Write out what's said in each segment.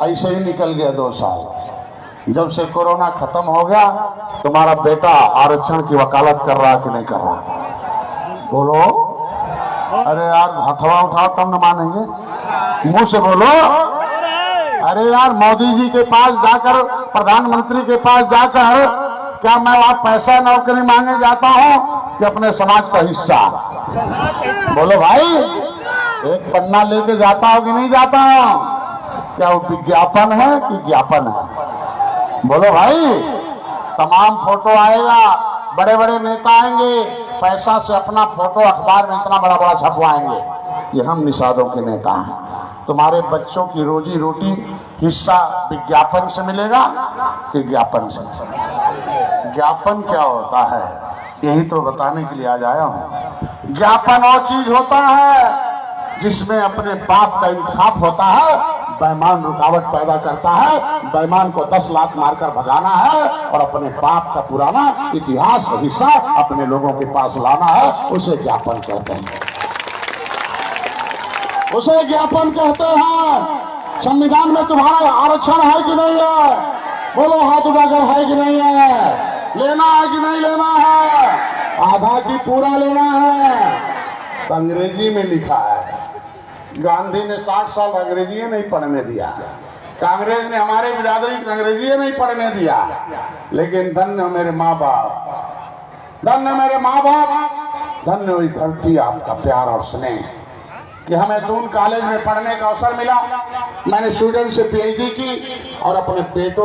ऐसे ही निकल गया 2 साल। जब से कोरोना खत्म हो गया, तुम्हारा बेटा आरक्षण की वकालत कर रहा कि नहीं कर रहा? बोलो। अरे यार हथवा उठाओ तब न मानेंगे, मुंह से बोलो। अरे यार मोदी जी के पास जाकर, प्रधानमंत्री के पास जाकर, क्या मैं आप पैसा नौकरी मांगने जाता हूं कि अपने समाज का हिस्सा? बोलो भाई, एक पन्ना लेके जाता हो कि नहीं जाता हो? क्या वो विज्ञापन है कि ज्ञापन है? बोलो भाई। तमाम फोटो आएगा, बड़े बड़े नेता आएंगे, पैसा से अपना फोटो अखबार में इतना बड़ा बड़ा छपवाएंगे कि हम निषादों के नेता हैं। तुम्हारे बच्चों की रोजी रोटी हिस्सा विज्ञापन से मिलेगा कि ज्ञापन से? ज्ञापन क्या होता है यही तो बताने के लिए आज आया हूं। ज्ञापन वो चीज होता है जिसमें अपने बाप का इंतखाब होता है, बेईमान रुकावट पैदा करता है, बेईमान को 10 लाख मारकर भगाना है और अपने बाप का पुराना इतिहास का हिस्सा अपने लोगों के पास लाना है, उसे ज्ञापन कहते हैं। उसे ज्ञापन कहते हैं। संविधान में तुम्हारा आरक्षण है कि नहीं है? बोलो हाथ उठाकर, है कि नहीं है? लेना है कि नहीं लेना है? आधा की पूरा लेना है। तो अंग्रेजी में लिखा है। गांधी ने 60 साल अंग्रेजी नहीं पढ़ने दिया, कांग्रेस ने हमारे बिरादरी को अंग्रेजी नहीं पढ़ने दिया। लेकिन धन्य मेरे माँ बाप, धन्य मेरे माँ बाप, धन्य हुई धरती आपका प्यार और स्नेह कि हमें दून कॉलेज में पढ़ने का अवसर मिला। मैंने स्टूडेंट से पीएचडी की और अपने पेट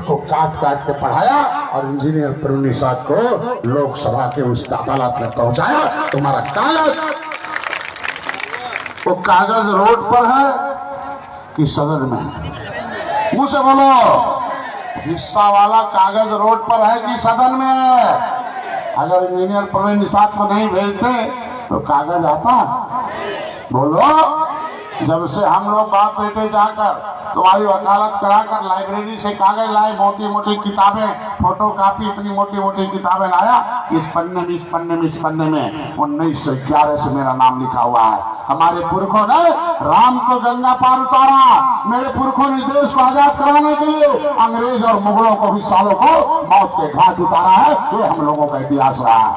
को काट काट के पढ़ाया और इंजीनियर प्रवीण निषाद को लोकसभा के उस अदालत में पहुंचाया। तुम्हारा कागज, वो कागज रोड पर है कि सदन में है? मुंह से बोलो। हिस्सा वाला कागज रोड पर है कि सदन में है? अगर इंजीनियर प्रवीण निषाद को नहीं भेजते तो कागज आता? बोलो। जब से हम लोग बाप बेटे जाकर तुम्हारी वकालत कराकर लाइब्रेरी से कागज लाए, मोटी मोटी किताबें, फोटो कापी, इतनी मोटी मोटी किताबें लाया, इस पन्ने में 1911 से मेरा नाम लिखा हुआ है। हमारे पुरखों ने राम को गंगा पार उतारा। मेरे पुरखों ने देश को आजाद कराने के लिए अंग्रेज और मुगलों को भी सालों को मौत के घाट उतारा है। ये हम लोगों का इतिहास रहा है।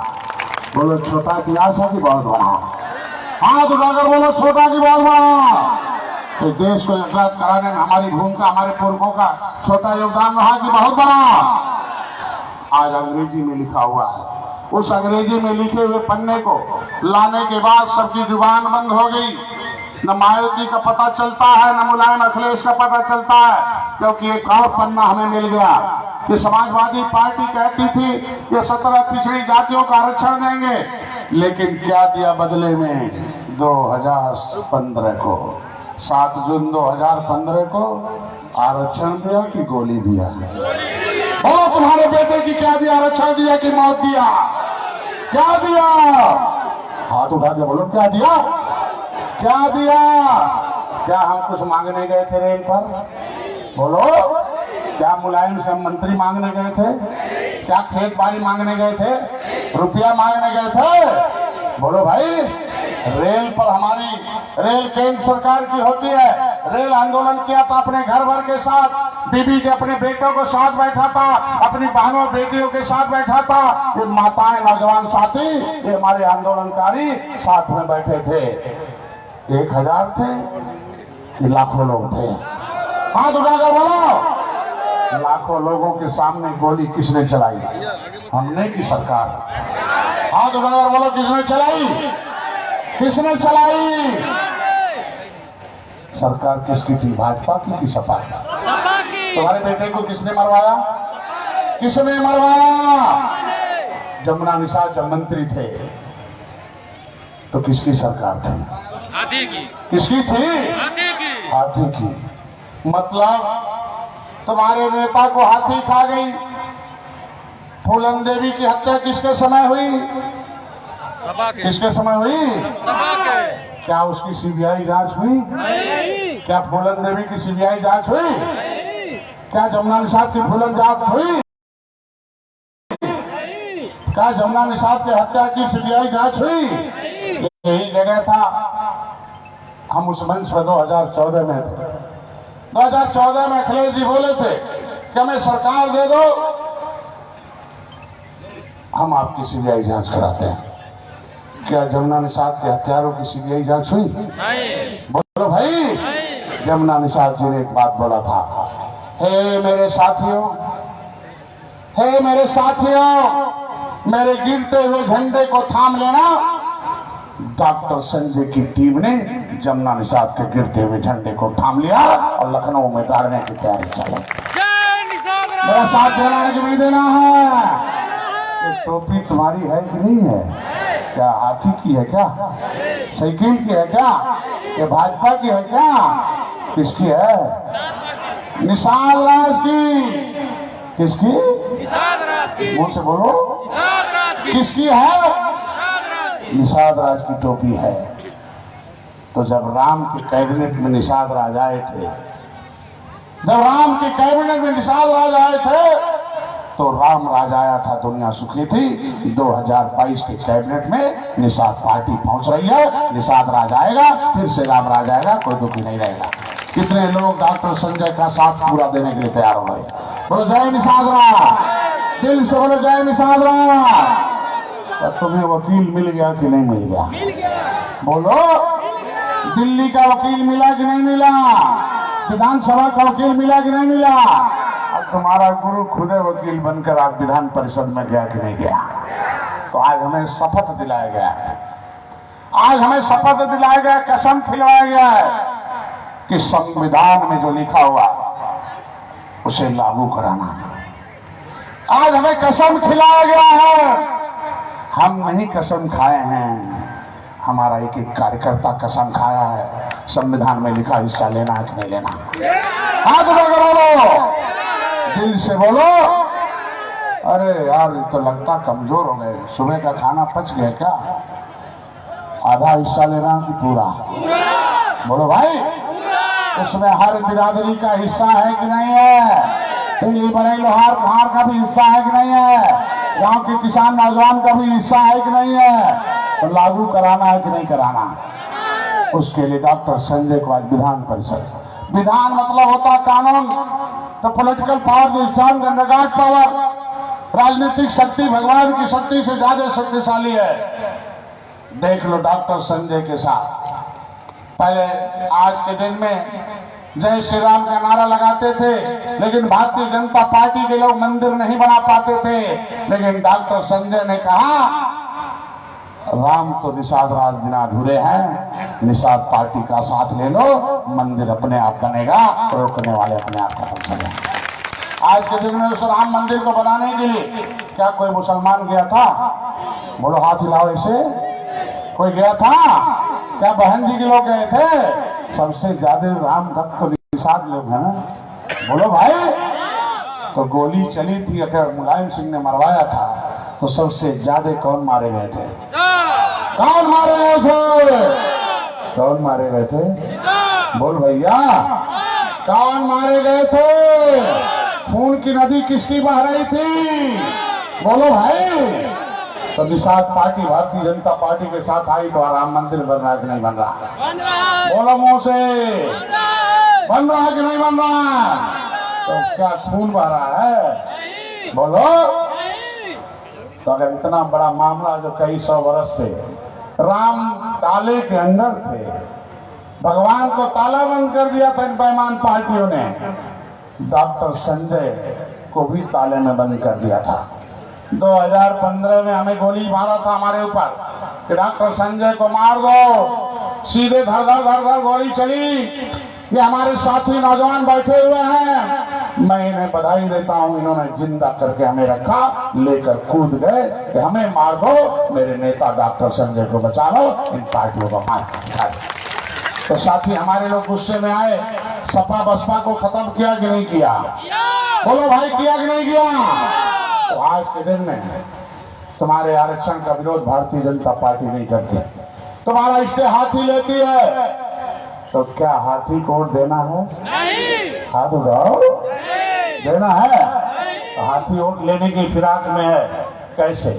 बोलो छोटा इतिहास है कि बहुत बड़ा? हाथ उठाकर बोलो छोटा की बहुत बड़ा। तो देश को आजाद कराने में हमारी भूमिका, हमारे पुरखों का छोटा योगदान रहा कि बहुत बड़ा? आज अंग्रेजी में लिखा हुआ है। उस अंग्रेजी में लिखे हुए पन्ने को लाने के बाद सबकी जुबान बंद हो गई। न मायावती का पता चलता है, न मुलायम अखिलेश का पता चलता है, क्योंकि एक और पन्ना हमें मिल गया कि समाजवादी पार्टी कहती थी कि 17 पिछड़ी जातियों का आरक्षण देंगे, लेकिन क्या दिया बदले में? 2015 को 7 जून 2015 को आरक्षण दिया कि गोली दिया? और तुम्हारे बेटे की क्या दिया? आरक्षण दिया कि मौत दिया? क्या दिया? हाथ उठा के बोलो क्या दिया? क्या दिया? क्या हम कुछ मांगने गए थे रेल पर? बोलो। क्या मुलायम से मंत्री मांगने गए थे? क्या खेत बाड़ी मांगने गए थे? रुपया मांगने गए थे? बोलो भाई। रेल पर हमारी रेल केंद्र सरकार की होती है। रेल आंदोलन किया था अपने घर भर के साथ, बीबी के अपने बेटों को साथ बैठा था, अपनी बहनों बेटियों के साथ बैठा था। ये माताएं, नौजवान साथी, ये हमारे आंदोलनकारी साथ में बैठे थे। 1000 थे कि लाखों लोग थे? हाथ उठाकर बोलो। लाखों लोगों के सामने गोली किसने चलाई? हमने की सरकार? हाथ उठाकर बोलो किसने चलाई? किसने चलाई? सरकार किसकी थी? भाजपा की कि सपा की? तुम्हारे बेटे को किसने मरवाया? किसने मरवाया? जमुना निषाद जब मंत्री थे तो किसकी सरकार थी? हाथी की। किसकी थी? हाथी की। हाथी की। मतलब तुम्हारे नेता को हाथी खा गई। फूलन देवी की हत्या किसके समय हुई? किसके समय हुई? क्या उसकी सीबीआई जांच हुई? नहीं। क्या फूलन देवी की सीबीआई जांच हुई? क्या जमुना निषाद की फूलन जांच हुई? क्या जमुना निषाद की हत्या की सीबीआई जांच हुई? यही जगह था हम उस मंच पर 2014 में थे। 2014 में अखिलेश जी बोले थे कि हमें सरकार दे दो, हम आपकी सीबीआई जांच कराते हैं। क्या जमुना निषाद के हत्यारों की सीबीआई जांच हुई? बोलो भाई। जमुना निषाद जी ने एक बात बोला था, हे मेरे साथियों, हे मेरे साथियों, मेरे गिरते हुए झंडे को थाम लेना। डॉक्टर संजय की टीम ने जमुना निषाद के गिरते हुए झंडे को थाम लिया और लखनऊ में डालने की तैयारी चली। मेरा साथ देना है कि नहीं देना है? ये टोपी तुम्हारी है कि नहीं है? क्या हाथी की है क्या? साइकिल की है क्या? ये भाजपा की है क्या? किसकी है? निषाद राज की। किसकी? मुंह से बोलो। किसकी है? निषाद राज की टोपी है। तो जब राम के कैबिनेट में निषाद राज आए थे, जब राम के कैबिनेट में निषाद राज आए थे, तो राम राज आया था, दुनिया सुखी थी। 2022 के कैबिनेट में निषाद पार्टी पहुंच रही है। निषाद राज आएगा, फिर से राम राज आएगा, कोई दुखी नहीं रहेगा। कितने लोग डॉक्टर संजय का साथ पूरा देने के लिए तैयार हो गए? बोलो जय निषाद राज, दिल से बोलो जय निषाद राज। तुम्हें वकील मिल गया कि नहीं मिल गया? बोलो, दिल्ली का वकील मिला कि नहीं मिला? विधानसभा का वकील मिला कि नहीं मिला? और तुम्हारा गुरु खुदे वकील बनकर आज विधान परिषद में गया कि नहीं गया? तो आज हमें शपथ दिलाया गया है, आज हमें शपथ दिलाया गया, कसम खिलवाया गया है कि संविधान में जो लिखा हुआ उसे लागू कराना। आज हमें कसम खिलाया गया है। हम नहीं कसम खाए हैं, हमारा एक एक कार्यकर्ता कसम खाया है, संविधान में लिखा हिस्सा लेना है कि नहीं लेना। हाथ बोलो, दिल से बोलो। अरे यार, ये तो लगता कमजोर हो गए। सुबह का खाना पच गया क्या? आधा हिस्सा लेना कि पूरा? बोलो भाई। उसमें हर बिरादरी का हिस्सा है कि नहीं है? दिल्ली बड़े लोहार कुम्हार का भी हिस्सा है कि नहीं है? गांव के किसान नौजवान का भी हिस्सा है कि नहीं है? तो लागू कराना है कि नहीं कराना? उसके लिए डॉक्टर संजय को आज विधान परिषद, विधान मतलब होता है कानून, तो पॉलिटिकल पावर जो स्ट्रॉन्ग अंडरगार्ड पावर, राजनीतिक शक्ति भगवान की शक्ति से ज्यादा शक्तिशाली है। देख लो डॉक्टर संजय के साथ, पहले आज के दिन में जय श्री राम का नारा लगाते थे, लेकिन भारतीय जनता पार्टी के लोग मंदिर नहीं बना पाते थे। लेकिन डॉक्टर संजय ने कहा राम तो निषाद राज बिना अधूरे हैं, निषाद पार्टी का साथ ले लो, मंदिर अपने आप बनेगा, रोकने वाले अपने आप खत्म हो जाएंगे। आज के दिन में उस राम मंदिर को बनाने के लिए क्या कोई मुसलमान गया था? बोलो हाथ हिलाओ ऐसे। कोई गया था क्या? बहन जी के लोग गए थे। सबसे ज्यादा राम भक्त तो निषाद लोग हैं ना। बोलो भाई। तो गोली चली थी, अगर मुलायम सिंह ने मरवाया था, तो सबसे ज्यादा कौन मारे गए थे? कौन मारे गए थे? कौन मारे गए थे? बोल भैया, कौन मारे गए थे? खून की नदी किसकी बह रही थी? बोलो भाई। तो निषाद पार्टी भारतीय जनता पार्टी के साथ आई तो राम मंदिर बन रहा है कि नहीं बन रहा? बोलो मुंह से, बन रहा है कि नहीं बन रहा? तो क्या खून बह रहा है? बोलो। तो अगर इतना बड़ा मामला जो कई 100 वर्ष से राम ताले के अंदर थे, भगवान को ताला बंद कर दिया था इन बेईमान पार्टियों ने, डॉक्टर संजय को भी ताले में बंद कर दिया था। 2015 में हमें गोली मारा था हमारे ऊपर कि डॉक्टर संजय को मार दो, सीधे धर धर धर धर गोली चली। ये हमारे साथी नौजवान बैठे हुए हैं, मैं इन्हें बधाई देता हूं, इन्होंने जिंदा करके हमें रखा, लेकर कूद गए कि हमें मार दो, मेरे नेता डॉक्टर संजय को बचा लो, इन पार्टियों को मार। तो साथी हमारे लोग गुस्से में आए, सपा बसपा को खत्म किया कि नहीं किया? बोलो भाई, किया कि नहीं किया? तो आज के दिन में तुम्हारे आरक्षण का विरोध भारतीय जनता पार्टी नहीं करती, तुम्हारा इष्टे हाथी लेती है। तो क्या हाथी को वोट देना है? नहीं। हाथ उठाओ। देना है? तो हाथी वोट लेने की फिराक में है। कैसे?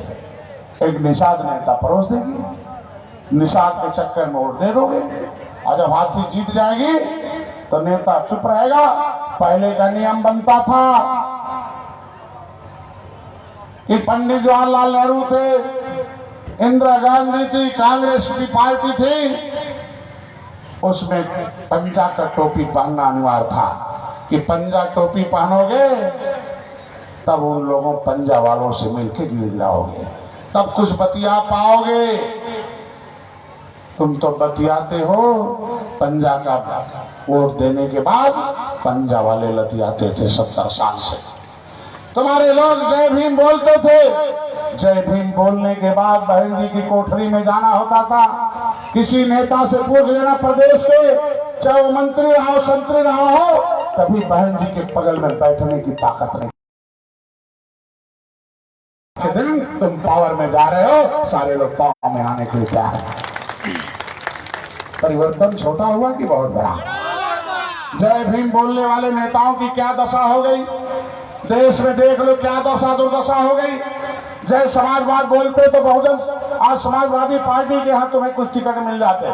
एक निषाद नेता परोस देगी, निषाद के चक्कर में वोट दे दोगे, और जब हाथी जीत जाएगी तो नेता चुप रहेगा। पहले का नियम बनता था कि पंडित जवाहरलाल नेहरू थे, इंदिरा गांधी थी, कांग्रेस की पार्टी थी, उसमें पंजा का टोपी पहनना अनिवार्य था कि पंजा टोपी पहनोगे तब उन लोगों पंजा वालों से मिलके गिर जाओगे, तब कुछ बतिया पाओगे। तुम तो बतियाते हो, पंजा का वोट देने के बाद पंजा वाले लतियाते थे 70 साल से। तुम्हारे लोग जय भीम बोलते थे, जय भीम बोलने के बाद बहन जी की कोठरी में जाना होता था। किसी नेता से पूछ लेना प्रदेश के, चाहे वो मंत्री रहा हो, संतरी रहा हो, कभी बहन जी के बगल में बैठने की ताकत नहीं। के दिन तुम पावर में जा रहे हो, सारे लोग पावर में आने के लिए तैयार हैं। परिवर्तन छोटा हुआ कि बहुत बड़ा? जय भीम बोलने वाले नेताओं की क्या दशा हो गई देश में, देख लो क्या दशा दुर्दशा हो गई। जय समाजवाद बोलते तो बहुजन, आज समाजवादी पार्टी के यहाँ तुम्हें कुछ टिकट मिल जाते।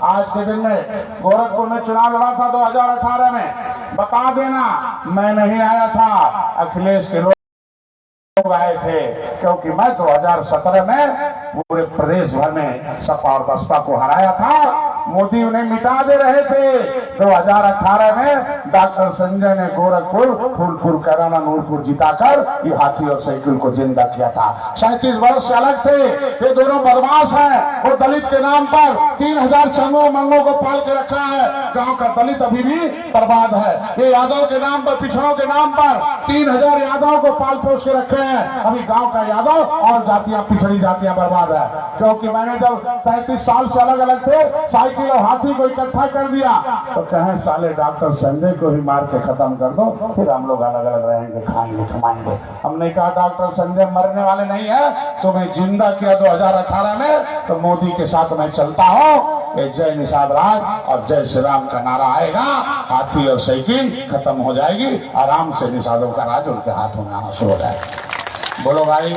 आज के दिन में गोरखपुर में चुनाव लड़ा था 2018 में, बता देना मैं नहीं आया था, अखिलेश के लोग आए थे, क्योंकि मैं 2017 में पूरे प्रदेश भर में सपा और बसपा को हराया था। मोदी उन्हें मिटा दे रहे थे। 2018 में डॉक्टर संजय ने गोरखपुर, फूलपुर, कैराना, नूरपुर जिताकर ये हाथी और साइकिल को जिंदा किया था। 37 वर्ष से अलग थे। ये दोनों बदमाश हैं। वो दलित के नाम पर 3000 चंगों मंगों को पाल के रखा है। गांव का दलित अभी भी बर्बाद है। ये यादव के नाम पर, पिछड़ों के नाम पर 3000 यादव को पाल पोष के रखे हैं। अभी गांव का यादव और जातियां, पिछड़ी जातियां बर्बाद है। क्योंकि मैंने जब 33 साल से अलग अलग थे, साइकिल और हाथी को इकट्ठा कर दिया, तो कहें साले डॉक्टर संजय को ही मार के खत्म कर दो, फिर हम लोग अलग अलग रहेंगे, खाएंगे, कमाएंगे। हमने कहा डॉक्टर संजय मरने वाले नहीं है, तुम्हें जिंदा किया 2018 में, तो मोदी के साथ मैं चलता हूँ। ये जय निषाद राज और जय श्री राम का नारा आएगा, हाथी और साइकिल खत्म हो जाएगी, आराम से निषादों का राज उनके हाथों में आना शुरू हो जाएगा। बोलो भाई,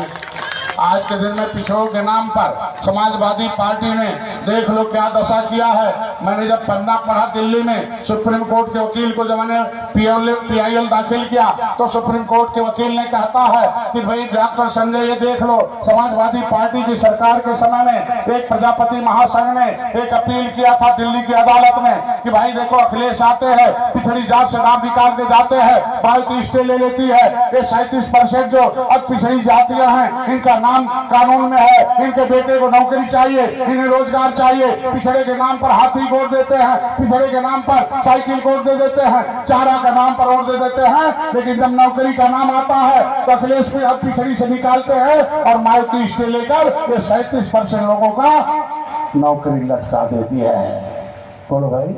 आज के दिन में पिछड़ों के नाम पर समाजवादी पार्टी ने देख लो क्या दशा किया है। मैंने जब पन्ना पढ़ा दिल्ली में, सुप्रीम कोर्ट के वकील को जब मैंने PIL दाखिल किया, तो सुप्रीम कोर्ट के वकील ने कहता है कि भाई डॉक्टर संजय, ये देख लो, समाजवादी पार्टी की सरकार के समय में एक प्रजापति महासंघ ने एक अपील किया था दिल्ली की अदालत में कि भाई देखो, अखिलेश आते हैं, पिछड़ी जात से नाम निकाल के जाते हैं, बाल्टी स्टे ले लेती है। ये 37% जो अब पिछड़ी जातियां हैं, इनका नाम कानून में है, इनके बेटे को नौकरी चाहिए, इन्हें रोजगार चाहिए। पिछड़े के नाम पर हाथी गोद देते हैं, पिछड़े के नाम पर साइकिल गोद दे देते हैं, चारा का नाम पर और दे देते हैं, लेकिन जब नौकरी का नाम आता है तो अखिलेश को अब पिछड़ी से निकालते हैं और मारुति स्टे लेकर ये 37% लोगों का नौकरी लटका देती है। बोलो भाई,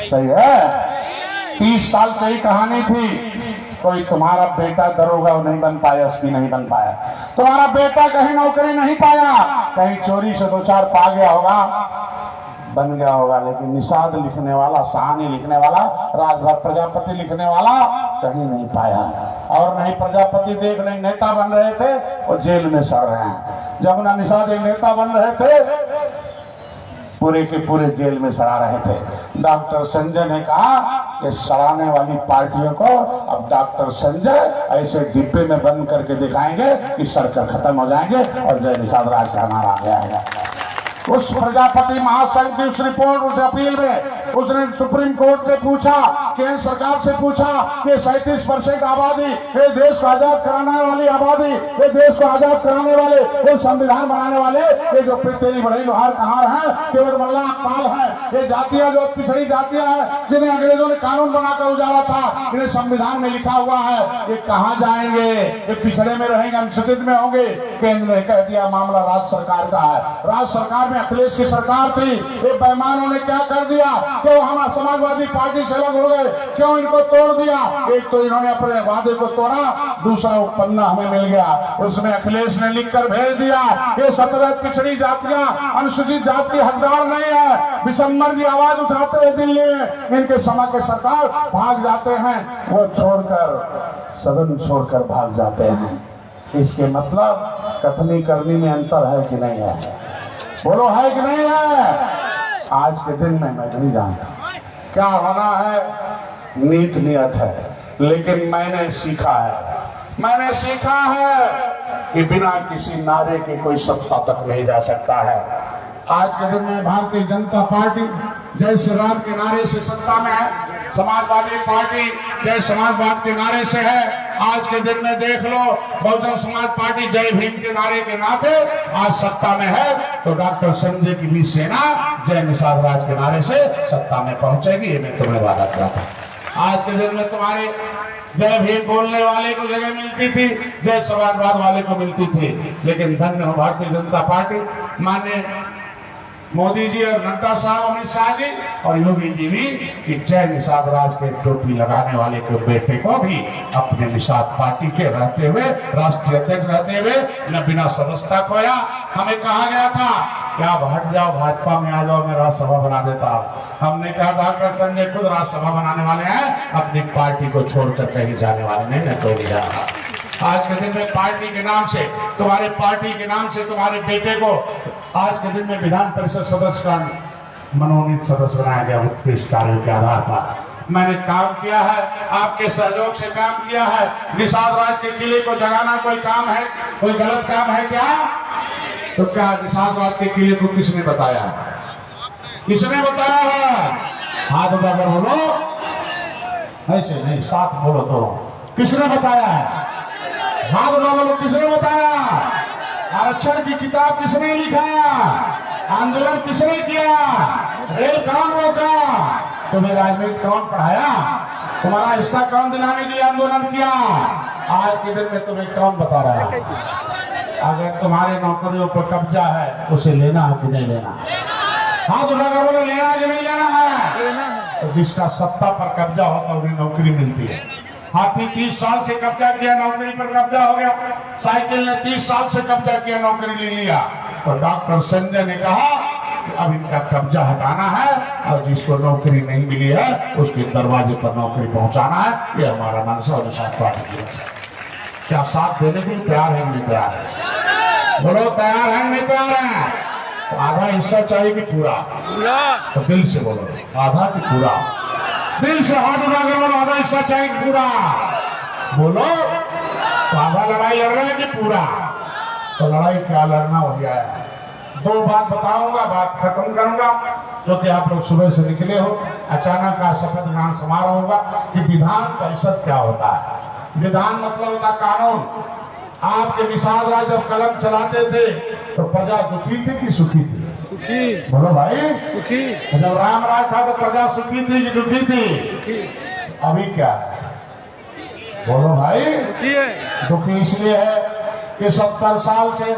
सही है? 30 साल से ही कहानी थी। कोई तुम्हारा बेटा दरोगा नहीं बन पाया, एसपी नहीं बन पाया, तुम्हारा बेटा कहीं नौकरी नहीं पाया, कहीं चोरी से 2-4 पा गया होगा, बन गया होगा, लेकिन निषाद लिखने वाला, सहानी लिखने वाला, राजभर प्रजापति लिखने वाला कहीं नहीं पाया। और नहीं प्रजापति देख नहीं नेता बन रहे थे, और जेल में सड़ रहे हैं। जब ना निषाद एक नेता बन रहे थे, पूरे के पूरे जेल में सड़ा रहे थे। डॉक्टर संजय ने कहा कि सड़ाने वाली पार्टियों को अब डॉक्टर संजय ऐसे डिब्बे में बंद करके दिखाएंगे कि सड़कर खत्म हो जाएंगे और जय निषाद राज का नारा आ गया है। उस प्रजापति महासंघ की उस रिपोर्ट, उस अपील में उसने सुप्रीम कोर्ट से पूछा, केंद्र सरकार से पूछा कि 37% आबादी, ये देश को आजाद कराने वाली आबादी, ये देश को आजाद कराने वाले, ये संविधान बनाने वाले, ये जो तेरी बड़ी लोहार कहार है, केवल मल्ला पाल है, ये जातियां जो पिछड़ी जातियां हैं, जिन्हें अंग्रेजों ने कानून बनाकर उजाड़ा था, इन्हें संविधान में लिखा हुआ है, ये कहाँ जाएंगे? ये पिछड़े में रहेंगे, अनुसूचित में होंगे। केंद्र ने कह दिया मामला राज्य सरकार का है। राज्य सरकार अखिलेश की सरकार थी, ये बेईमानों ने क्या कर दिया? क्यों हम समाजवादी पार्टी से अलग हो गए? क्यों इनको तोड़ दिया? एक तो इन्होंने अपने वादे को तोड़ा, दूसरा वो पन्ना हमें मिल गया, उसमें अखिलेश ने लिखकर भेज दिया ये 17 पिछड़ी जातियां अनुसूचित जाति की हकदार नहीं है। विशंबर जी आवाज उठाते हैं दिल्ली में, इनके समय के सरकार भाग जाते हैं, वो छोड़कर, सदन छोड़कर भाग जाते हैं। इसके मतलब कथनी करनी में अंतर है कि नहीं है? बोलो, है कि नहीं है? आज के दिन में मैं नहीं जानता क्या होना है। नीत नियत है, लेकिन मैंने सीखा है कि बिना किसी नारे के कोई सत्ता तक नहीं जा सकता है। आज के दिन में भारतीय जनता पार्टी जय श्री राम के नारे से सत्ता में है, समाजवादी पार्टी जय समाजवाद के नारे से है। आज के दिन में देख लो, बहुजन समाज पार्टी जय भीम के नारे के नाते आज सत्ता में है, तो डॉक्टर संजय की भी सेना जय निषाद राज के नारे से सत्ता में पहुंचेगी। ये मैं तुम्हें वादा किया था। आज के दिन में तुम्हारे जय भीम बोलने वाले को जगह मिलती थी, जय समाजवाद वाले को मिलती थी, लेकिन धन्य हो भारतीय जनता पार्टी, माननीय मोदी जी और नड्डा साहब, अमित शाह जी और योगी जी भी कि जय निषाद राज के टोपी लगाने वाले के बेटे को भी अपने निषाद पार्टी के रहते हुए, राष्ट्रीय अध्यक्ष रहते हुए न बिना सदस्यता खोया। हमें कहा गया था कि आप हट जाओ, भाजपा में आ जाओ, मैं राज्यसभा बना देता हूं। हमने कहा डॉक्टर संजय खुद राज्यसभा बनाने वाले हैं, अपनी पार्टी को छोड़कर कहीं जाने वाले नहीं, मैं कोई नहीं जा रहा। आज के दिन में पार्टी के नाम से, तुम्हारे पार्टी के नाम से तुम्हारे बेटे को आज के दिन में विधान परिषद सदस्य का मनोनीत सदस्य बनाया गया उत्कृष्ट कार्यों के आधार पर। मैंने काम किया है, आपके सहयोग से काम किया है। निषाद राज के किले को जगाना कोई काम है, कोई गलत काम है क्या? तो क्या निषाद राज के किले को किसने बताया है? किसने बताया है? हाथ उठाकर बोलो, ऐसे नहीं, साथ बोलो तो किसने बताया है? हाथ उठा बोलो, किसने बताया? आरक्षण की किताब किसने लिखा? आंदोलन किसने किया? रेल कौन रोका? तुम्हें राजनीति कौन पढ़ाया? तुम्हारा हिस्सा कौन दिलाने के लिए आंदोलन किया? आज के दिन में तुम्हें कौन बता रहा है? अगर तुम्हारे नौकरियों पर कब्जा है, उसे लेना है कि नहीं लेना? हाथ उठाकर बोलो, लेना है कि नहीं लेना है? तो जिसका सत्ता पर कब्जा होता है उन्हें नौकरी मिलती है। हाथी 30 साल से कब्जा किया, नौकरी पर कब्जा हो गया। साइकिल ने 30 साल से कब्जा किया, नौकरी ले लिया। तो डॉक्टर संजय ने कहा कि अब इनका कब्जा हटाना है और जिसको नौकरी नहीं मिली है उसके दरवाजे पर नौकरी पहुंचाना है। ये हमारा मनसा और निषाद पार्टी की मनसा। क्या साथ देने के लिए तैयार है? नहीं तैयार है? बोलो, तैयार है नहीं तैयार है? तो आधा हिस्सा चाहिए कि पूरा? तो दिल से बोलो, आधा कि पूरा? दिल से हाथ उठाकर बोलो, आधा हिस्सा चाहिए कि पूरा? बोलो, तो आधा लड़ाई लड़ रहा है कि पूरा? तो लड़ाई क्या लड़ना हो गया है। दो बात बताऊंगा, बात खत्म करूंगा, क्योंकि आप लोग सुबह से निकले हो। अचानक का शपथ ग्रहण समारोह होगा कि विधान परिषद क्या होता है। विधान मतलब होता कानून। आपके निषाद राज जब कलम चलाते थे तो प्रजा दुखी थी कि सुखी थी? सुखी। बोलो भाई, सुखी। जब राम राज था तो प्रजा सुखी थी कि दुखी थी? सुखी। अभी क्या है? बोलो भाई, सुखी है। दुखी इसलिए है कि 70 साल से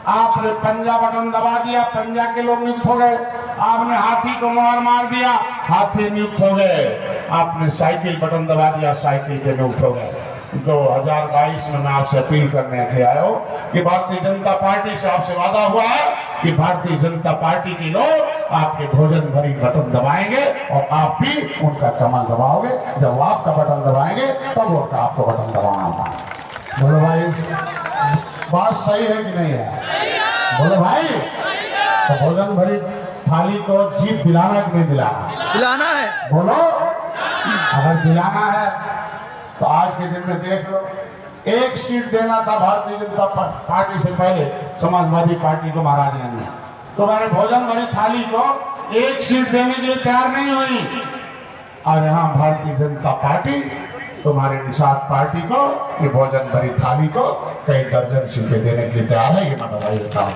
आपने पंजा बटन दबा दिया, पंजा के लोग नियुक्त हो गए। आपने हाथी को मोहर मार दिया, हाथी नियुक्त हो गए। आपने साइकिल बटन दबा दिया, साइकिल के नियुक्त हो गए। 2022 में मैं आपसे अपील करने के आया हूँ कि भारतीय जनता पार्टी से आपसे वादा हुआ है कि भारतीय जनता पार्टी के लोग आपके भोजन भरी बटन दबाएंगे और आप भी उनका कमल दबाओगे। जब वो आपका बटन दबाएंगे तब उनका आपको बटन दबाना होगा। बोलो भाई, बात सही है कि नहीं है? बोलो भाई, तो भोजन भरी थाली को जीत दिलाना कि नहीं दिलाना? दिलाना है। बोलो, अगर दिलाना है तो आज के दिन में देख लो, एक सीट देना था भारतीय जनता पार्टी से पहले समाजवादी पार्टी को महाराजगंज में, तुम्हारे भोजन भरी थाली को एक सीट देने के लिए तैयार नहीं हुई। और यहाँ भारतीय जनता पार्टी तुम्हारे निषाद पार्टी को ये भोजन भरी थाली को कई दर्जन सीटें देने के लिए तैयार है। ये मैं बधाई देता हूँ।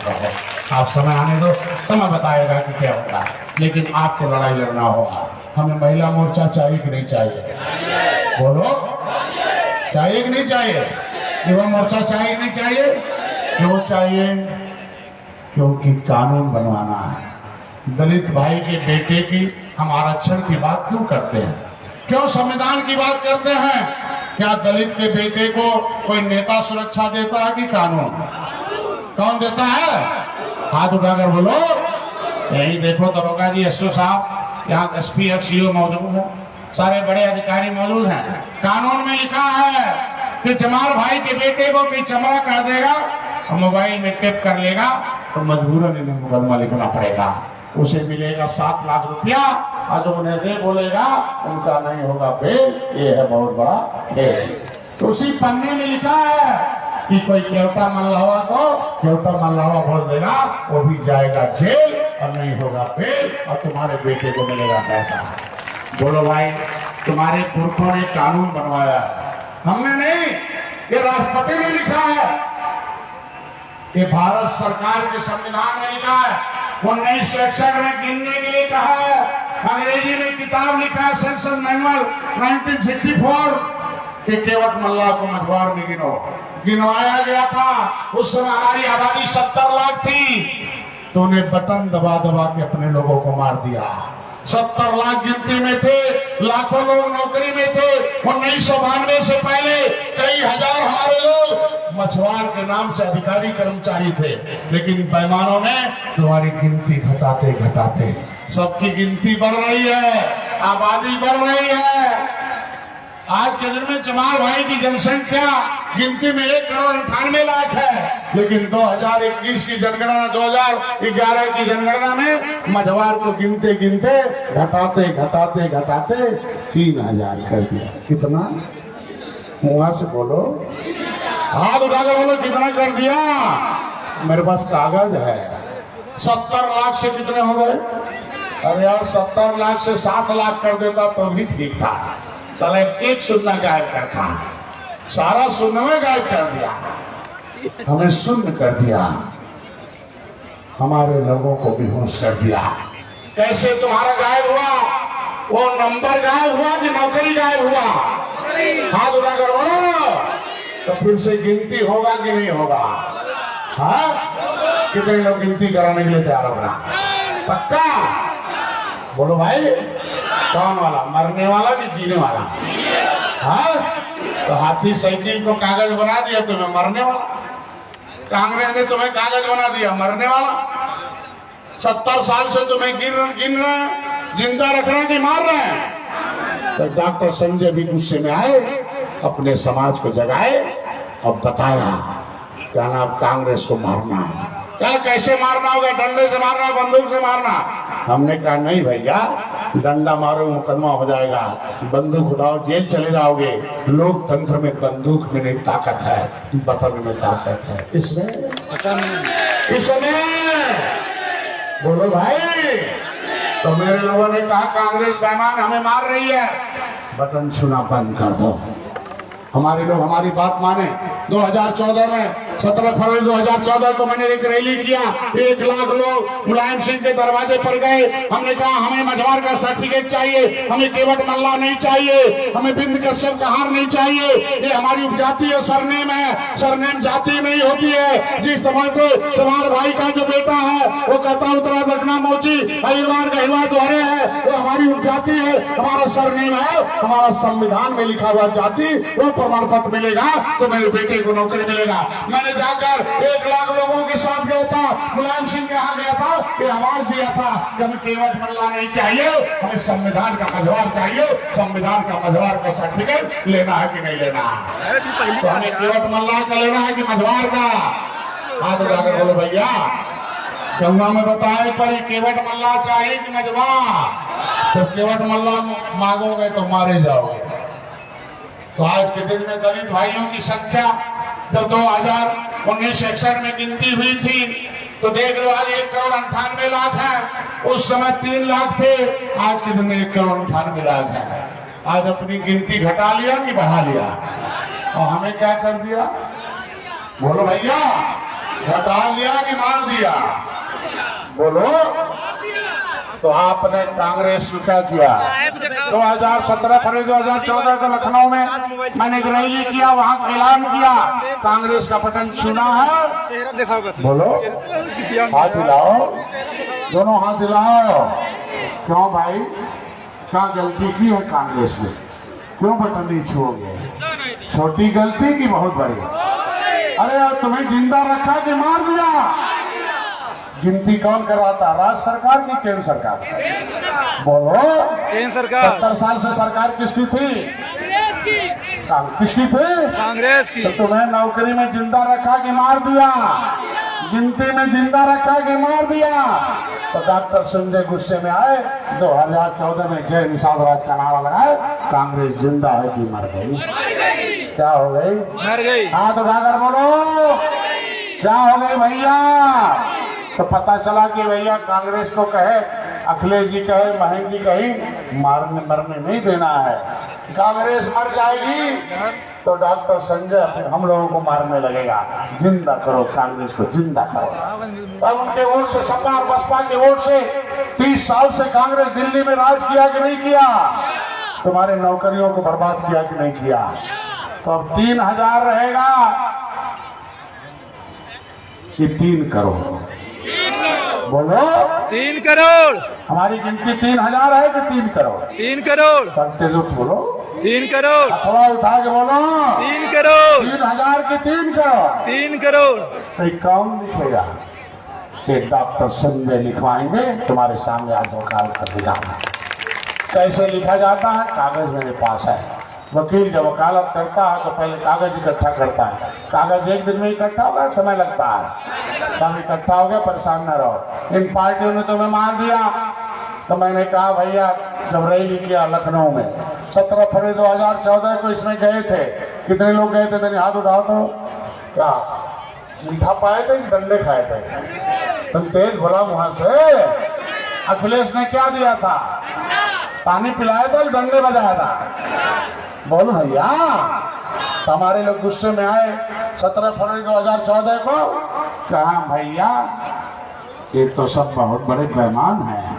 आप समय आने दो, समय बताएगा कि क्या होगा, लेकिन आपको लड़ाई लड़ना होगा। हमें महिला मोर्चा चाहिए कि नहीं चाहिए? बोलो, चाहिए कि नहीं चाहिए? युवा मोर्चा चाहिए कि नहीं चाहिए? क्यों चाहिए? क्योंकि कानून बनवाना है। दलित भाई के बेटे की हम आरक्षण की बात क्यों करते हैं? क्यों संविधान की बात करते हैं? क्या दलित के बेटे को कोई नेता सुरक्षा देता है कि कानून? कौन देता है? हाथ उठाकर बोलो। यही देखो दरोगा जी, एसओ साहब, यहाँ एसपी और सीओ मौजूद है, सारे बड़े अधिकारी मौजूद हैं। कानून में लिखा है कि चमार भाई के बेटे को कोई चमड़ा कर देगा और मोबाइल में टेप कर लेगा तो मजबूरन इन्हें मुकदमा लिखना पड़ेगा। उसे मिलेगा 7 लाख रुपया, और जो उन्हें दे बोलेगा उनका नहीं होगा बेल। ये है बहुत बड़ा खेल। तो उसी पन्ने में लिखा है कि कोई केवटा मल्लावा को केवटा मल्लावा बोल देगा, वो भी जाएगा जेल और नहीं होगा बेल, और तुम्हारे बेटे को मिलेगा पैसा। बोलो भाई, तुम्हारे पुरखों ने कानून बनवाया है, हमने नहीं, ये राष्ट्रपति ने लिखा है, ये भारत सरकार के संविधान में लिखा है, 1961 में गिनने के लिए कहा है, अंग्रेजी में किताब लिखा है सेंसस मैनुअल 1964 के केवट मल्ला को मझवार में गिनवाया गया था। उस समय हमारी आबादी 70 लाख थी, तो उन्हें बटन दबा दबा के अपने लोगों को मार दिया। 70 लाख गिनती में थे, लाखों लोग नौकरी में थे। 1992 से पहले कई हजार हमारे लोग मछुआर के नाम से अधिकारी कर्मचारी थे, लेकिन पैमानों में तुम्हारी गिनती घटाते घटाते सबकी गिनती बढ़ रही है, आबादी बढ़ रही है। आज के दिन में जमाल भाई की जनसंख्या गिनती में 1,98,00,000 है, लेकिन 2021 की जनगणना 2011 की जनगणना में मझवार को गिनते गिनते घटाते घटाते घटाते 3,000 कर दिया। कितना? मुंह से बोलो, हाथ उठाकर बोलो, कितना कर दिया? मेरे पास कागज है। 70 लाख से कितने हो गए? अरे यार, 70 लाख से 7 लाख कर देता तो भी ठीक था। साला एक शून्य गायब करता, सारा शून्य में गायब कर दिया, हमें शून्य कर दिया, हमारे लोगों को बेहोश कर दिया। कैसे तुम्हारा गायब हुआ? वो नंबर गायब हुआ कि नौकरी गायब हुआ? हाथ उठाकर बोलो, तो फिर से गिनती होगा कि नहीं होगा? हाँ, कितने लोग गिनती कराने के लिए तैयार होगा? पक्का बोलो भाई, कौन वाला, मरने वाला कि जीने वाला? हाँ, तो हाथी साइकिल को कागज बना दिया तुम्हें मरने वाला, कांग्रेस ने तुम्हें कागज बना दिया मरने वाला। 70 साल से तुम्हें गिन रहे हैं, जिंदा रख रहे हैं कि मार रहे हैं? तो डॉक्टर संजय भी गुस्से में आए, अपने समाज को जगाए और बताया क्या नाम, कांग्रेस को मारना। क्या कैसे मारना होगा? डंडे से मारना, बंदूक से मारना? हमने कहा नहीं भैया, डंडा मारो मुकदमा हो जाएगा, बंदूक उठाओ जेल चले जाओगे। लोकतंत्र में बंदूक में नहीं ताकत है, बटन में ताकत है। इसमें बोलो भाई। तो मेरे लोगों ने कहा कांग्रेस बेईमान हमें मार रही है, बटन छूना बंद कर दो। हमारे लोग हमारी बात माने। 2014 में 17 फरवरी 2014 को मैंने एक रैली किया, 1 लाख लोग मुलायम सिंह के दरवाजे पर गए। हमने कहा हमें मझवार का सर्टिफिकेट चाहिए, हमें केवट मल्ला नहीं चाहिए, हमें बिंद कश्यप का हार नहीं चाहिए। ये हमारी उपजाति है, सरनेम है, सरनेम जाति नहीं होती है। जिस तरह से तुम्हारे भाई का जो बेटा है वो कहता उत्तरा दक्षिणा मोची अहिलवार गहिलवार द्वारे है, वो हमारी उपजाति है, हमारा सरनेम है, हमारा संविधान में लिखा हुआ जाति, वो प्रमाण पत्र मिलेगा तो मेरे बेटे को नौकरी मिलेगा। मैंने जाकर 1 लाख लोगों के साथ गया था, मुलायम सिंह के यहाँ गया था, ये आवाज दिया था कि हमें केवट मल्ला नहीं चाहिए, हमें संविधान का मझवार चाहिए, संविधान का मझवार का सर्टिफिकेट लेना है कि नहीं लेना है? तो हमें केवट मल्ला का लेना है कि मझवार का? हाथ उठाकर बोलो भैया। गंगा में बताए पर केवट मल्ला चाहिए कि मझवार? तो केवट मल्ला मांगोगे तो मारे जाओगे। तो आज के दिन में दलित भाइयों की संख्या जब 1961 में गिनती हुई थी तो देख लो आज 1,98,00,000 है, उस समय 3 लाख थे, आज के दिन में 1,98,00,000 है। आज अपनी गिनती घटा लिया कि बढ़ा लिया? और हमें क्या कर दिया? बोलो भैया, घटा लिया कि मार दिया? बोलो। तो आपने कांग्रेस को क्या किया? 2017 फरवरी 2014 को लखनऊ में मैंने एक रैली किया, वहां ऐलान किया कांग्रेस का बटन छूना है। चेहरा दिखाओ बस। बोलो, हाथ हिलाओ, दोनों हाथ हिलाओ। क्यों भाई, क्या गलती की है कांग्रेस ने? क्यों बटन नहीं छुओगे? छोटी गलती की बहुत बड़ी? अरे यार, तुम्हें जिंदा रखा कि मार दिया? गिनती कौन करवाता? राज्य सरकार की केंद्र सरकार? बोलो। केंद्र सरकार। 70 साल से सरकार किसकी थी? किसकी थी? कांग्रेस की। तो तुम्हें नौकरी में जिंदा रखा कि मार दिया? गिनती में जिंदा रखा कि मार दिया। तो डॉक्टर संजय गुस्से में आए, 2014 में जय निषाद राज का नारा लगाए, कांग्रेस जिंदा है कि मर गई? क्या हो गई? मर गई। हाथ उठाकर बोलो, क्या हो गई भैया? तो पता चला कि भैया कांग्रेस को कहे, अखिलेश जी कहे, महेंद्र जी कहे, मरने नहीं देना है। कांग्रेस मर जाएगी तो डॉक्टर संजय फिर हम लोगों को मारने लगेगा। जिंदा करो कांग्रेस को, जिंदा करो। अब उनके वोट से, सपा और बसपा के वोट से 30 साल से कांग्रेस दिल्ली में राज किया कि नहीं किया? तुम्हारे नौकरियों को बर्बाद किया कि नहीं किया? तो अब 3000 रहेगा कि 3 करोड़? बोलो, 3 करोड़। हमारी गिनती 3000 है कि 3 करोड़? 3 करोड़। सबसे जो बोलो, 3 करोड़। अथवा उठा के बोलो, 3 करोड़। 3000 की 3 करोड़। 3 करोड़। तो कौन लिखेगा? कि डॉक्टर संजय लिखवाएंगे। तुम्हारे सामने आज वकालत कर दिया। कैसे लिखा जाता है? कागज मेरे पास है। वकील जब वकालत करता है तो पहले कागज इकट्ठा करता है। कागज एक दिन में इकट्ठा होगा, समय लगता है। सब इकट्ठा हो गया, परेशान न रहो। इन पार्टियों ने तुम्हें मार दिया। तो मैंने कहा भैया, जब रैली किया लखनऊ में 17 फरवरी 2014 को, इसमें गए थे। कितने लोग गए थे? हाथ उठाओ तो। क्या मीठा पाए थे, डंडे खाए थे? तुम तेज बोला वहां से। अखिलेश ने क्या दिया था? पानी पिलाया था, डंडे बजाया था? बोलो भैया। तो हमारे लोग गुस्से में आए 17 फरवरी 2014 को। कहा भैया, ये तो सब बहुत बड़े बेईमान हैं,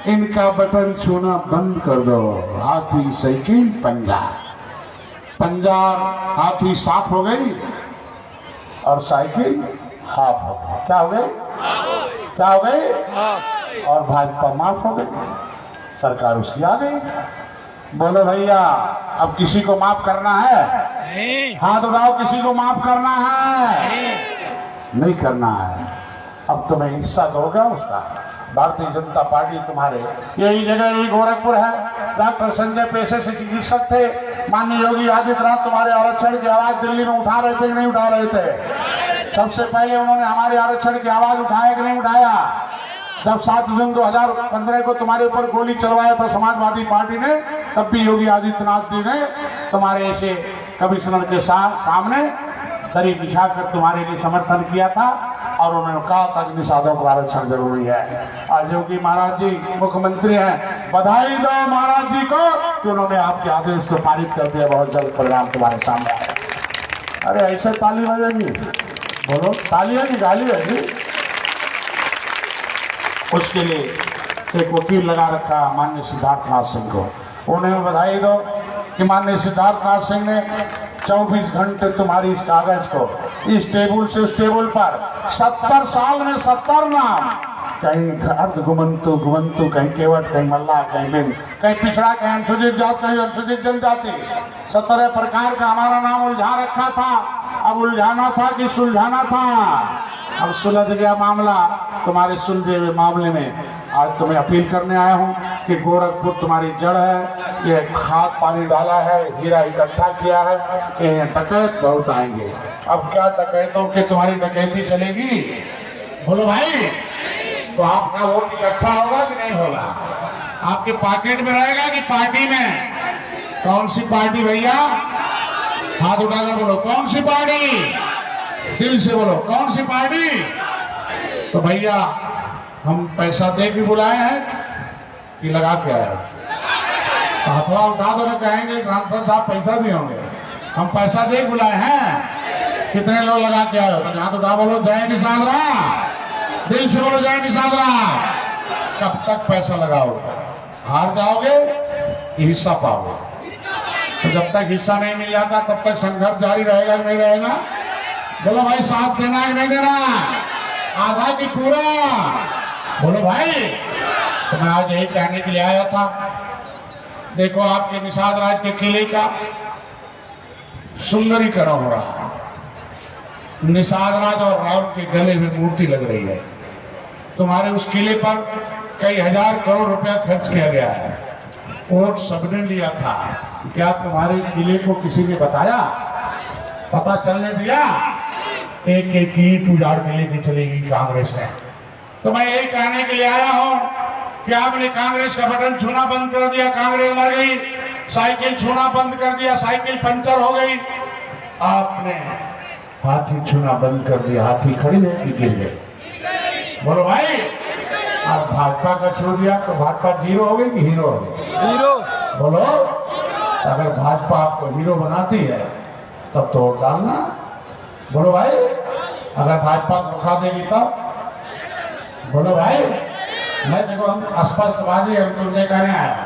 इनका बटन छूना बंद कर दो। हाथी साइकिल पंजा, पंजा हाथी साफ हो गई और साइकिल हाफ हो गई। क्या हो गई? क्या हो गई? और भाजपा माफ हो गई, सरकार उसकी आ गई। बोलो भैया, अब किसी को माफ करना है? नहीं। हाथ उठाओ, किसी को माफ करना है? नहीं करना है। अब तुम्हें हिस्सा दोगे उसका। भारतीय जनता पार्टी तुम्हारे यही जगह, यही गोरखपुर है। डॉक्टर संजय पेशे से चिकित्सक थे। माननीय योगी आदित्यनाथ तुम्हारे आरक्षण की आवाज दिल्ली में उठा रहे थे कि नहीं उठा रहे थे? सबसे पहले उन्होंने हमारे आरक्षण की आवाज उठाया कि नहीं उठाया? जब 7 जून 2015 को तुम्हारे ऊपर गोली चलवाया था समाजवादी पार्टी ने, तब भी योगी आदित्यनाथ जी ने तुम्हारे ऐसे कमिश्नर के सामने दरी बिछाकर तुम्हारे लिए समर्थन किया था और उन्होंने कहा था कि निषादों को आरक्षण जरूरी है। आज योगी महाराज जी मुख्यमंत्री हैं, बधाई दो महाराज जी को कि उन्होंने आपके आदेश को पारित कर दिया। बहुत जल्द परिणाम तुम्हारे सामने आएगा। अरे ऐसे ताली बजेगी? बोलो, ताली है कि गाली है जी? उसके लिए एक वकील लगा रखा माननीय सिद्धार्थनाथ सिंह को। उन्हें बधाई दो कि माननीय सिद्धार्थनाथ सिंह ने 24 घंटे तुम्हारी इस कागज को इस टेबल से उस टेबल पर 70 साल में 70 नाम, कहीं अर्ध घुमंतु घुमंतु, कहीं केवट, कहीं मल्ला, कहीं बिंद, कहीं पिछड़ा, कहीं अनुसूचित जात, कहीं अनुसूचित जनजाति, 17 प्रकार का हमारा नाम उलझा रखा था। अब उलझाना था कि सुलझाना था? अब सुलझ गया मामला। तुम्हारे सुलझे हुए मामले में आज तुम्हें अपील करने आया हूं कि गोरखपुर तुम्हारी जड़ है। ये खाद पानी डाला है, हीरा इकट्ठा किया है, ये डकैत बहुत आएंगे। अब क्या डकैतों के तुम्हारी डकैती चलेगी? बोलो भाई। तो आपका वोट इकट्ठा होगा कि नहीं होगा? आपके पॉकेट में रहेगा कि पार्टी में? कौन सी पार्टी भैया? हाथ उठाकर बोलो, कौन सी पार्टी? दिल से बोलो, कौन सी पार्टी? तो भैया, हम पैसा दे के बुलाए हैं कि लगा के आए? तो हथवा उठा दो, तो कहेंगे ट्रांसफर साहब पैसा दिए होंगे। हम पैसा दे के बुलाए हैं। कितने लोग लगा के आए हो? तो हाथ उठा बोलो, जय निषाद राज। दिल से बोलो, जय निषाद राज। कब तक पैसा लगाओगे? हार जाओगे कि हिस्सा पाओगे? तो जब तक हिस्सा नहीं मिल जाता तब तक संघर्ष जारी रहेगा कि नहीं रहेगा? बोलो भाई, साथ देना है कि नहीं देना? आधा की पूरा? बोलो भाई। तो मैं आज यही कहने के लिए आया था। देखो, आपके निषाद राज के किले का सुंदरीकरण हो रहा है। निषाद राज और राम के गले में मूर्ति लग रही है। तुम्हारे उस किले पर कई हजार करोड़ रुपया खर्च किया गया है। वोट सबने लिया था। क्या तुम्हारे किले को किसी ने बताया? पता चलने दिया? एक एक ईंट उजाड़ के लेके चलेगी कांग्रेस ने। तो मैं यही कहने के लिए आया हूं कि आपने कांग्रेस का बटन छूना बंद कर दिया, कांग्रेस मर गई। साइकिल छूना बंद कर दिया, साइकिल पंचर हो गई। आपने हाथी छूना बंद कर दिया, हाथी खड़ी है कि गिर गई? बोलो भाई। और भाजपा का छू दिया तो भाजपा जीरो हो गई कि हीरो हो गई? हीरो। बोलो। अगर भाजपा आपको हीरो बनाती है तब तो वोट डालना। बोलो भाई। अगर भाजपा धोखा देगी तब? बोलो भाई। मैं देखो हम स्पष्टवादी हम तुमसे कहने आया,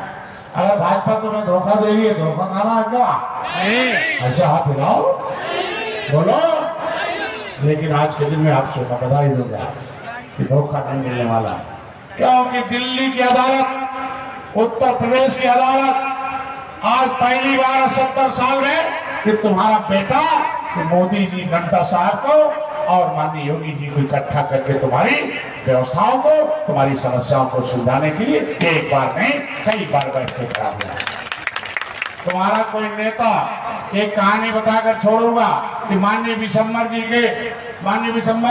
अगर भाजपा तुम्हें धोखा देगी धोखा खाना है क्या? नहीं। ऐसा हाथ हिलाओ, बोलो। लेकिन आज के दिन में आपसे बधाई दूंगा कि धोखा नहीं मिलने वाला है। क्योंकि दिल्ली की अदालत, उत्तर प्रदेश की अदालत आज पहली बार 70 साल में कि तुम्हारा बेटा कि मोदी जी नड्डा साहब को और माननीय योगी जी को इकट्ठा करके तुम्हारी व्यवस्थाओं को, तुम्हारी समस्याओं को सुलझाने के लिए एक बार नहीं कई बार बैठ के खड़ा हुआ। तुम्हारा कोई नेता एक कहानी बताकर छोड़ूंगा कि माननीय विशंबर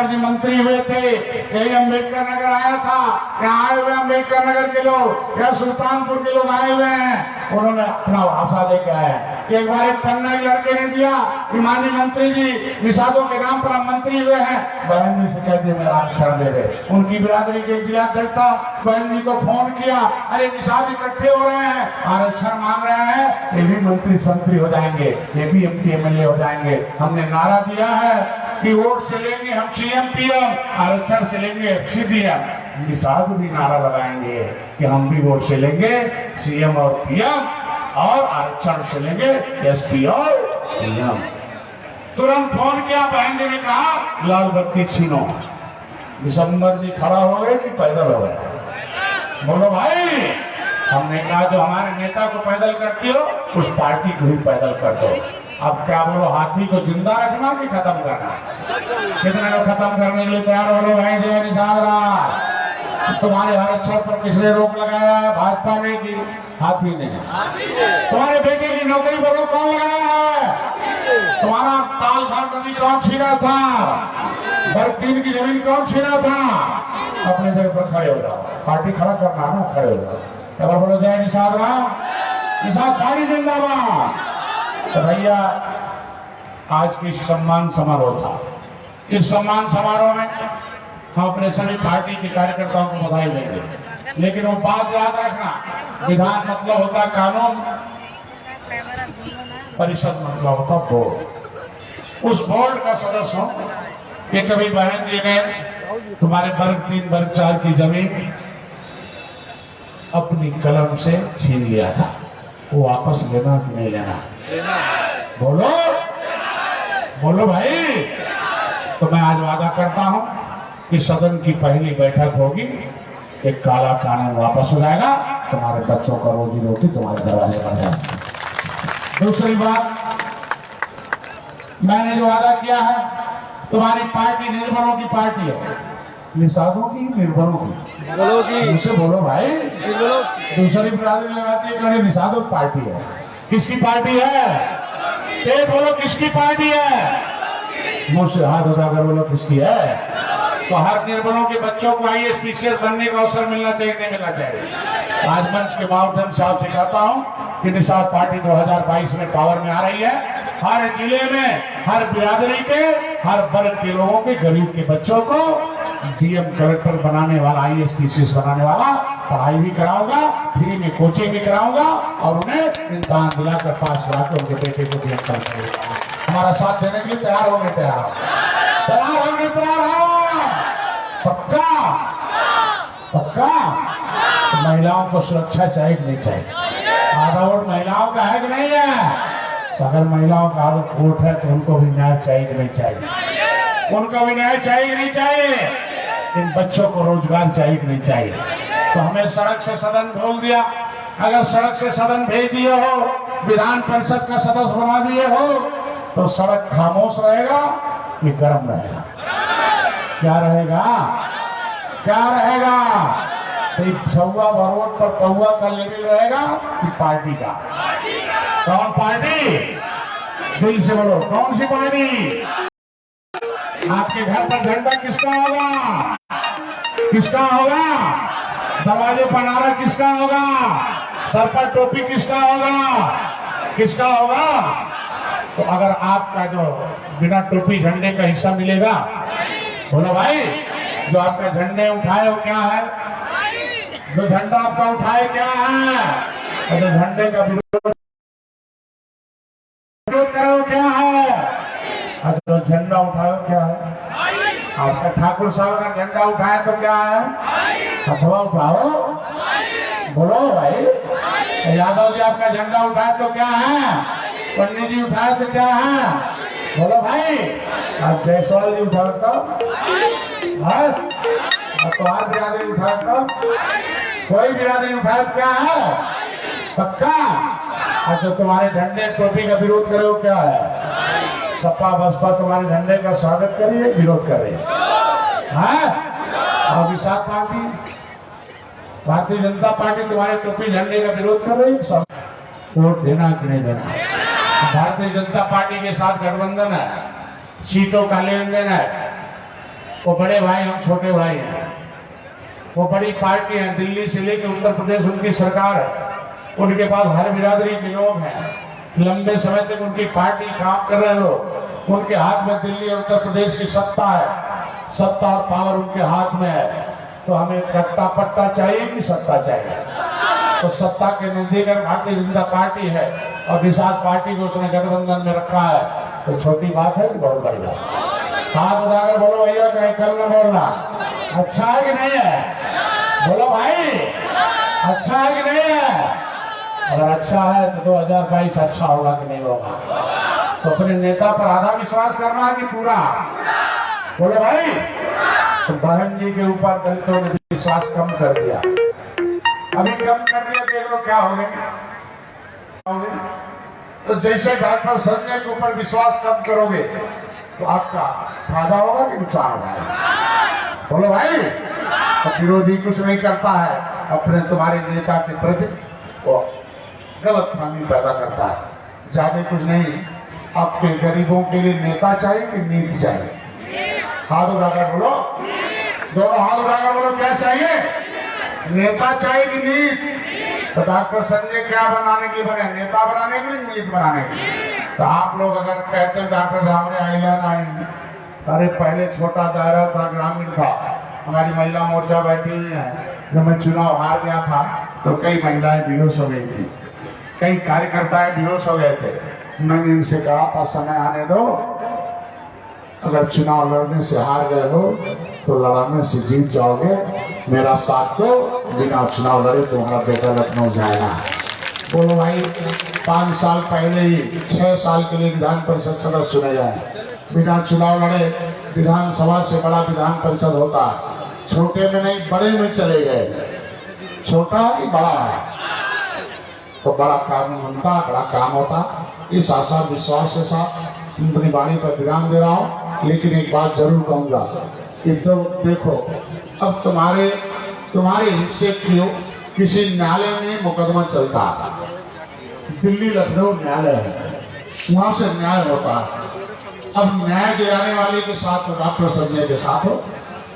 जी मंत्री हुए थे, यही अम्बेडकर नगर आया था, यहाँ आए हुए अम्बेडकर नगर के लोग या सुल्तानपुर के लोग आए हुए हैं। उन्होंने अपना भाषा लेके आया कि एक बार एक पन्ना के लड़के ने दिया कि माननीय मंत्री जी निषादों के नाम पर हम मंत्री हुए हैं, बहन जी से कह दिए मेरा आरक्षण दे दे। उनकी बिरादरी के जिलाध्यक्ष था, बहन जी को फोन किया, अरे निषाद इकट्ठे हो रहे हैं, आरक्षण मांग रहे हैं, ये भी मंत्री संतरी हो जाएंगे, ये भी एमपी एमएलए हो जाएंगे। हमने नारा दिया है कि वोट से लेंगे हम सीएम पीएम, आरक्षण से लेंगे सीडीएम। निषाद भी नारा लगाएंगे कि हम भी वोट से लेंगे सीएम और पीएम, और आरक्षण से लेंगे एसपी और पीएम। तुरंत फोन किया, बहन जी ने कहा लाल बत्ती छीनो। विशंबर जी खड़ा हो गए कि पैदल हो गए? बोलो भाई। हमने कहा जो हमारे नेता को पैदल करती हो उस पार्टी को ही पैदल कर दो। अब क्या बोलो, हाथी को जिंदा रखना कि खत्म करना? कितने लोग खत्म करने के लिए तैयार हो? भाई जय निषाद। तुम्हारे आरक्षण पर किसने रोक लगाया है? भाजपा ने की हाथी ने? तुम्हारे बेटे की नौकरी पर रोक कौन लगाया है? तुम्हारा ताल घर नदी कौन छीना था? बरतीन की जमीन कौन छीना था? अपने जगह पर खड़े हो जाओ, पार्टी खड़ा करना ना, खड़े हो जाओ। क्या बोलो जय निषाद राम, निषाद पार्टी जिंदाबाद। तो भैया आज की सम्मान समारोह था। इस सम्मान समारोह में हम अपने सभी पार्टी के कार्यकर्ताओं को बधाई देंगे, लेकिन वो बात याद रखना, विधान मतलब होता कानून, परिषद मतलब होता बोर्ड। उस बोर्ड का सदस्य हूं कि कभी बहन जी ने तुम्हारे वर्ग 3 वर्ग 4 की जमीन अपनी कलम से छीन लिया था, वो वापस लेना कि नहीं लेना? बोलो, बोलो भाई। तो मैं आज वादा करता हूं कि सदन की पहली बैठक होगी, एक काला कानून वापस हो जाएगा, तुम्हारे बच्चों का रोजी रोटी तुम्हारे दरवाजे पर जाएगा। दूसरी बात, मैंने जो वादा किया है, तुम्हारी पार्टी निर्भरों की पार्टी है। निषादों की, निर्भरों की? बोलो की। मुझसे बोलो भाई। बोलो। दूसरी बिरादरी लगाती है कि निषादों की पार्टी है। किसकी पार्टी है? तेज बोलो, किसकी पार्टी है? मुझसे हाथ उठाकर बोलो किसकी है? तो हर निर्भरों के बच्चों को आईएएस पीसीएस बनने का अवसर मिलना चाहिए, नहीं मिलना चाहिए? आज मंच के माध्यम से आपसे कहता हूं कि निषाद पार्टी 2022 में पावर में आ रही है। हर जिले में, हर बिरादरी के, हर वर्ग के लोगों के, गरीब के बच्चों को डीएम कलेक्टर बनाने वाला, आईएएस पीसीएस बनाने वाला, पढ़ाई भी कराऊंगा, फ्री में कोचिंग भी कराऊंगा, और उन्हें इम्तिहान दिलाकर पास कराकर उनके बेटे को डीएम कलेक्टर बनाऊंगा। हमारा साथ देने के लिए तैयार होंगे? तैयार होंगे? तैयार हो? पक्का? पक्का? तो महिलाओं को सुरक्षा चाहिए कि नहीं चाहिए? आधा वोट महिलाओं का है कि नहीं है? तो अगर महिलाओं का आधा वोट है तो उनको भी न्याय चाहिए कि नहीं चाहिए? उनको भी न्याय चाहिए कि नहीं चाहिए? इन बच्चों को रोजगार चाहिए कि नहीं चाहिए? तो हमें सड़क से सदन खोल दिया। अगर सड़क से सदन भेज दिए हो, विधान परिषद का सदस्य बना दिए हो, तो सड़क खामोश रहेगा कि गर्म रहेगा? क्या रहेगा? क्या रहेगा? तो छुआ भरवट पर पौआ का लेवल रहेगा कि पार्टी का? कौन पार्टी? दिल से बोलो, कौन सी पार्टी? आपके घर पर झंडा किसका होगा? किसका होगा? दरवाजे पर नारा किसका होगा? सर पर टोपी किसका होगा? किसका होगा? तो अगर आपका जो बिना टोपी झंडे का हिस्सा मिलेगा, बोलो भाई, जो आपका झंडे उठाए वो क्या है? जो झंडा आपका उठाए क्या है? और जो झंडे का विरोध करो क्या है? और जो झंडा उठाओ क्या है? आपका ठाकुर साहब अगर झंडा उठाए तो क्या है? अथवा उठाओ, बोलो भाई। यादव जी आपका झंडा उठाए तो क्या है? पंडित जी उठाए तो क्या है? बोलो भाई। आप जायसवाल जी उठाओ तो, तो आप बिरादरी उठाए तो, कोई बिरादरी उठाए तो क्या है? पक्का। और जो तुम्हारे झंडे टोपी का विरोध करे वो क्या है? सपा बसपा तुम्हारे झंडे का स्वागत करिए, विरोध करे। और विशाख पार्टी, भारतीय जनता पार्टी तुम्हारे टोपी झंडे का विरोध कर रही है। वोट देना कि नहीं देना? भारतीय जनता पार्टी के साथ गठबंधन है, सीटों का लेन देन है। वो बड़े भाई, हम छोटे भाई हैं। वो बड़ी पार्टी है, दिल्ली से लेकर उत्तर प्रदेश उनकी सरकार है। उनके पास हर बिरादरी के लोग हैं। लंबे समय तक उनकी पार्टी काम कर रहे हो। उनके हाथ में दिल्ली और उत्तर प्रदेश की सत्ता है। सत्ता और पावर उनके हाथ में है। तो हमें कट्टा पट्टा चाहिए कि सत्ता चाहिए? तो सत्ता के नजदीक भारतीय जनता पार्टी है और निषाद पार्टी को उसने गठबंधन में रखा है। तो छोटी बात है कि बहुत बड़ी बात? हाथ उठाकर बोलो भैया, कहीं कल न बोलना। अच्छा है कि नहीं है? बोलो भाई, अच्छा है कि नहीं है? अगर अच्छा है तो 2022 अच्छा होगा कि नहीं होगा? तो अपने नेता पर आधा विश्वास करना है कि पूरा? बोलो भाई। तो बहन जी के ऊपर दलितों ने विश्वास कम कर दिया, अभी कम कर दिया। देख लो क्या होंगे। तो जैसे डॉक्टर संजय के ऊपर विश्वास कम करोगे तो आपका फायदा होगा कि नुकसान होगा? बोलो भाई। तो विरोधी कुछ नहीं करता है, अपने तुम्हारे नेता के प्रति वो गलतफहमी पैदा करता है। ज्यादा कुछ नहीं। आपके गरीबों के लिए नेता चाहिए कि नीति चाहिए? हाथ उठाकर बोलो, दोनों हाथ उठाकर बोलो, क्या चाहिए? नेता चाहिए कि नीति? तो डॉक्टर संजय क्या बनाने के लिए बने? नेता बनाने के लिए, नीति बनाने के लिए? तो आप लोग अगर कहते हैं डॉक्टर साहब ने आईलैंड आएंगे, अरे पहले छोटा दायरा था, ग्रामीण था। हमारी महिला मोर्चा बैठी हुई है। जब मैं चुनाव हार गया था तो कई महिलाएं बेहोश हो गई थी, कई कार्यकर्ताएं बेहोश हो गए थे। मैंने इनसे कहा था समय आने दो, अगर चुनाव लड़ने से हार गए हो तो लड़ाने से जीत जाओगे। मेरा साथ तो बिना चुनाव लड़े तुम्हारा बेटा लखनऊ जाएगा। बोलो भाई। 5 साल पहले ही 6 साल के लिए विधान परिषद सदस्य चुने गए। बिना चुनाव लड़े विधानसभा से बड़ा विधान परिषद होता है। छोटे में नहीं, बड़े में चले गए। छोटा कि बड़ा है तो बड़ा काम बनता, बड़ा काम होता। इस आशा विश्वास के साथ अपनी वाणी पर विराम दे रहा हूँ। लेकिन एक बात जरूर कहूंगा कि तो देखो, अब तुम्हारे हिस्से क्यों किसी न्यायालय में मुकदमा चलता है। दिल्ली लखनऊ न्यायालय है, वहां से न्याय होता है। अब न्याय दिलाने वाले के साथ हो, डॉक्टर संजय के साथ हो।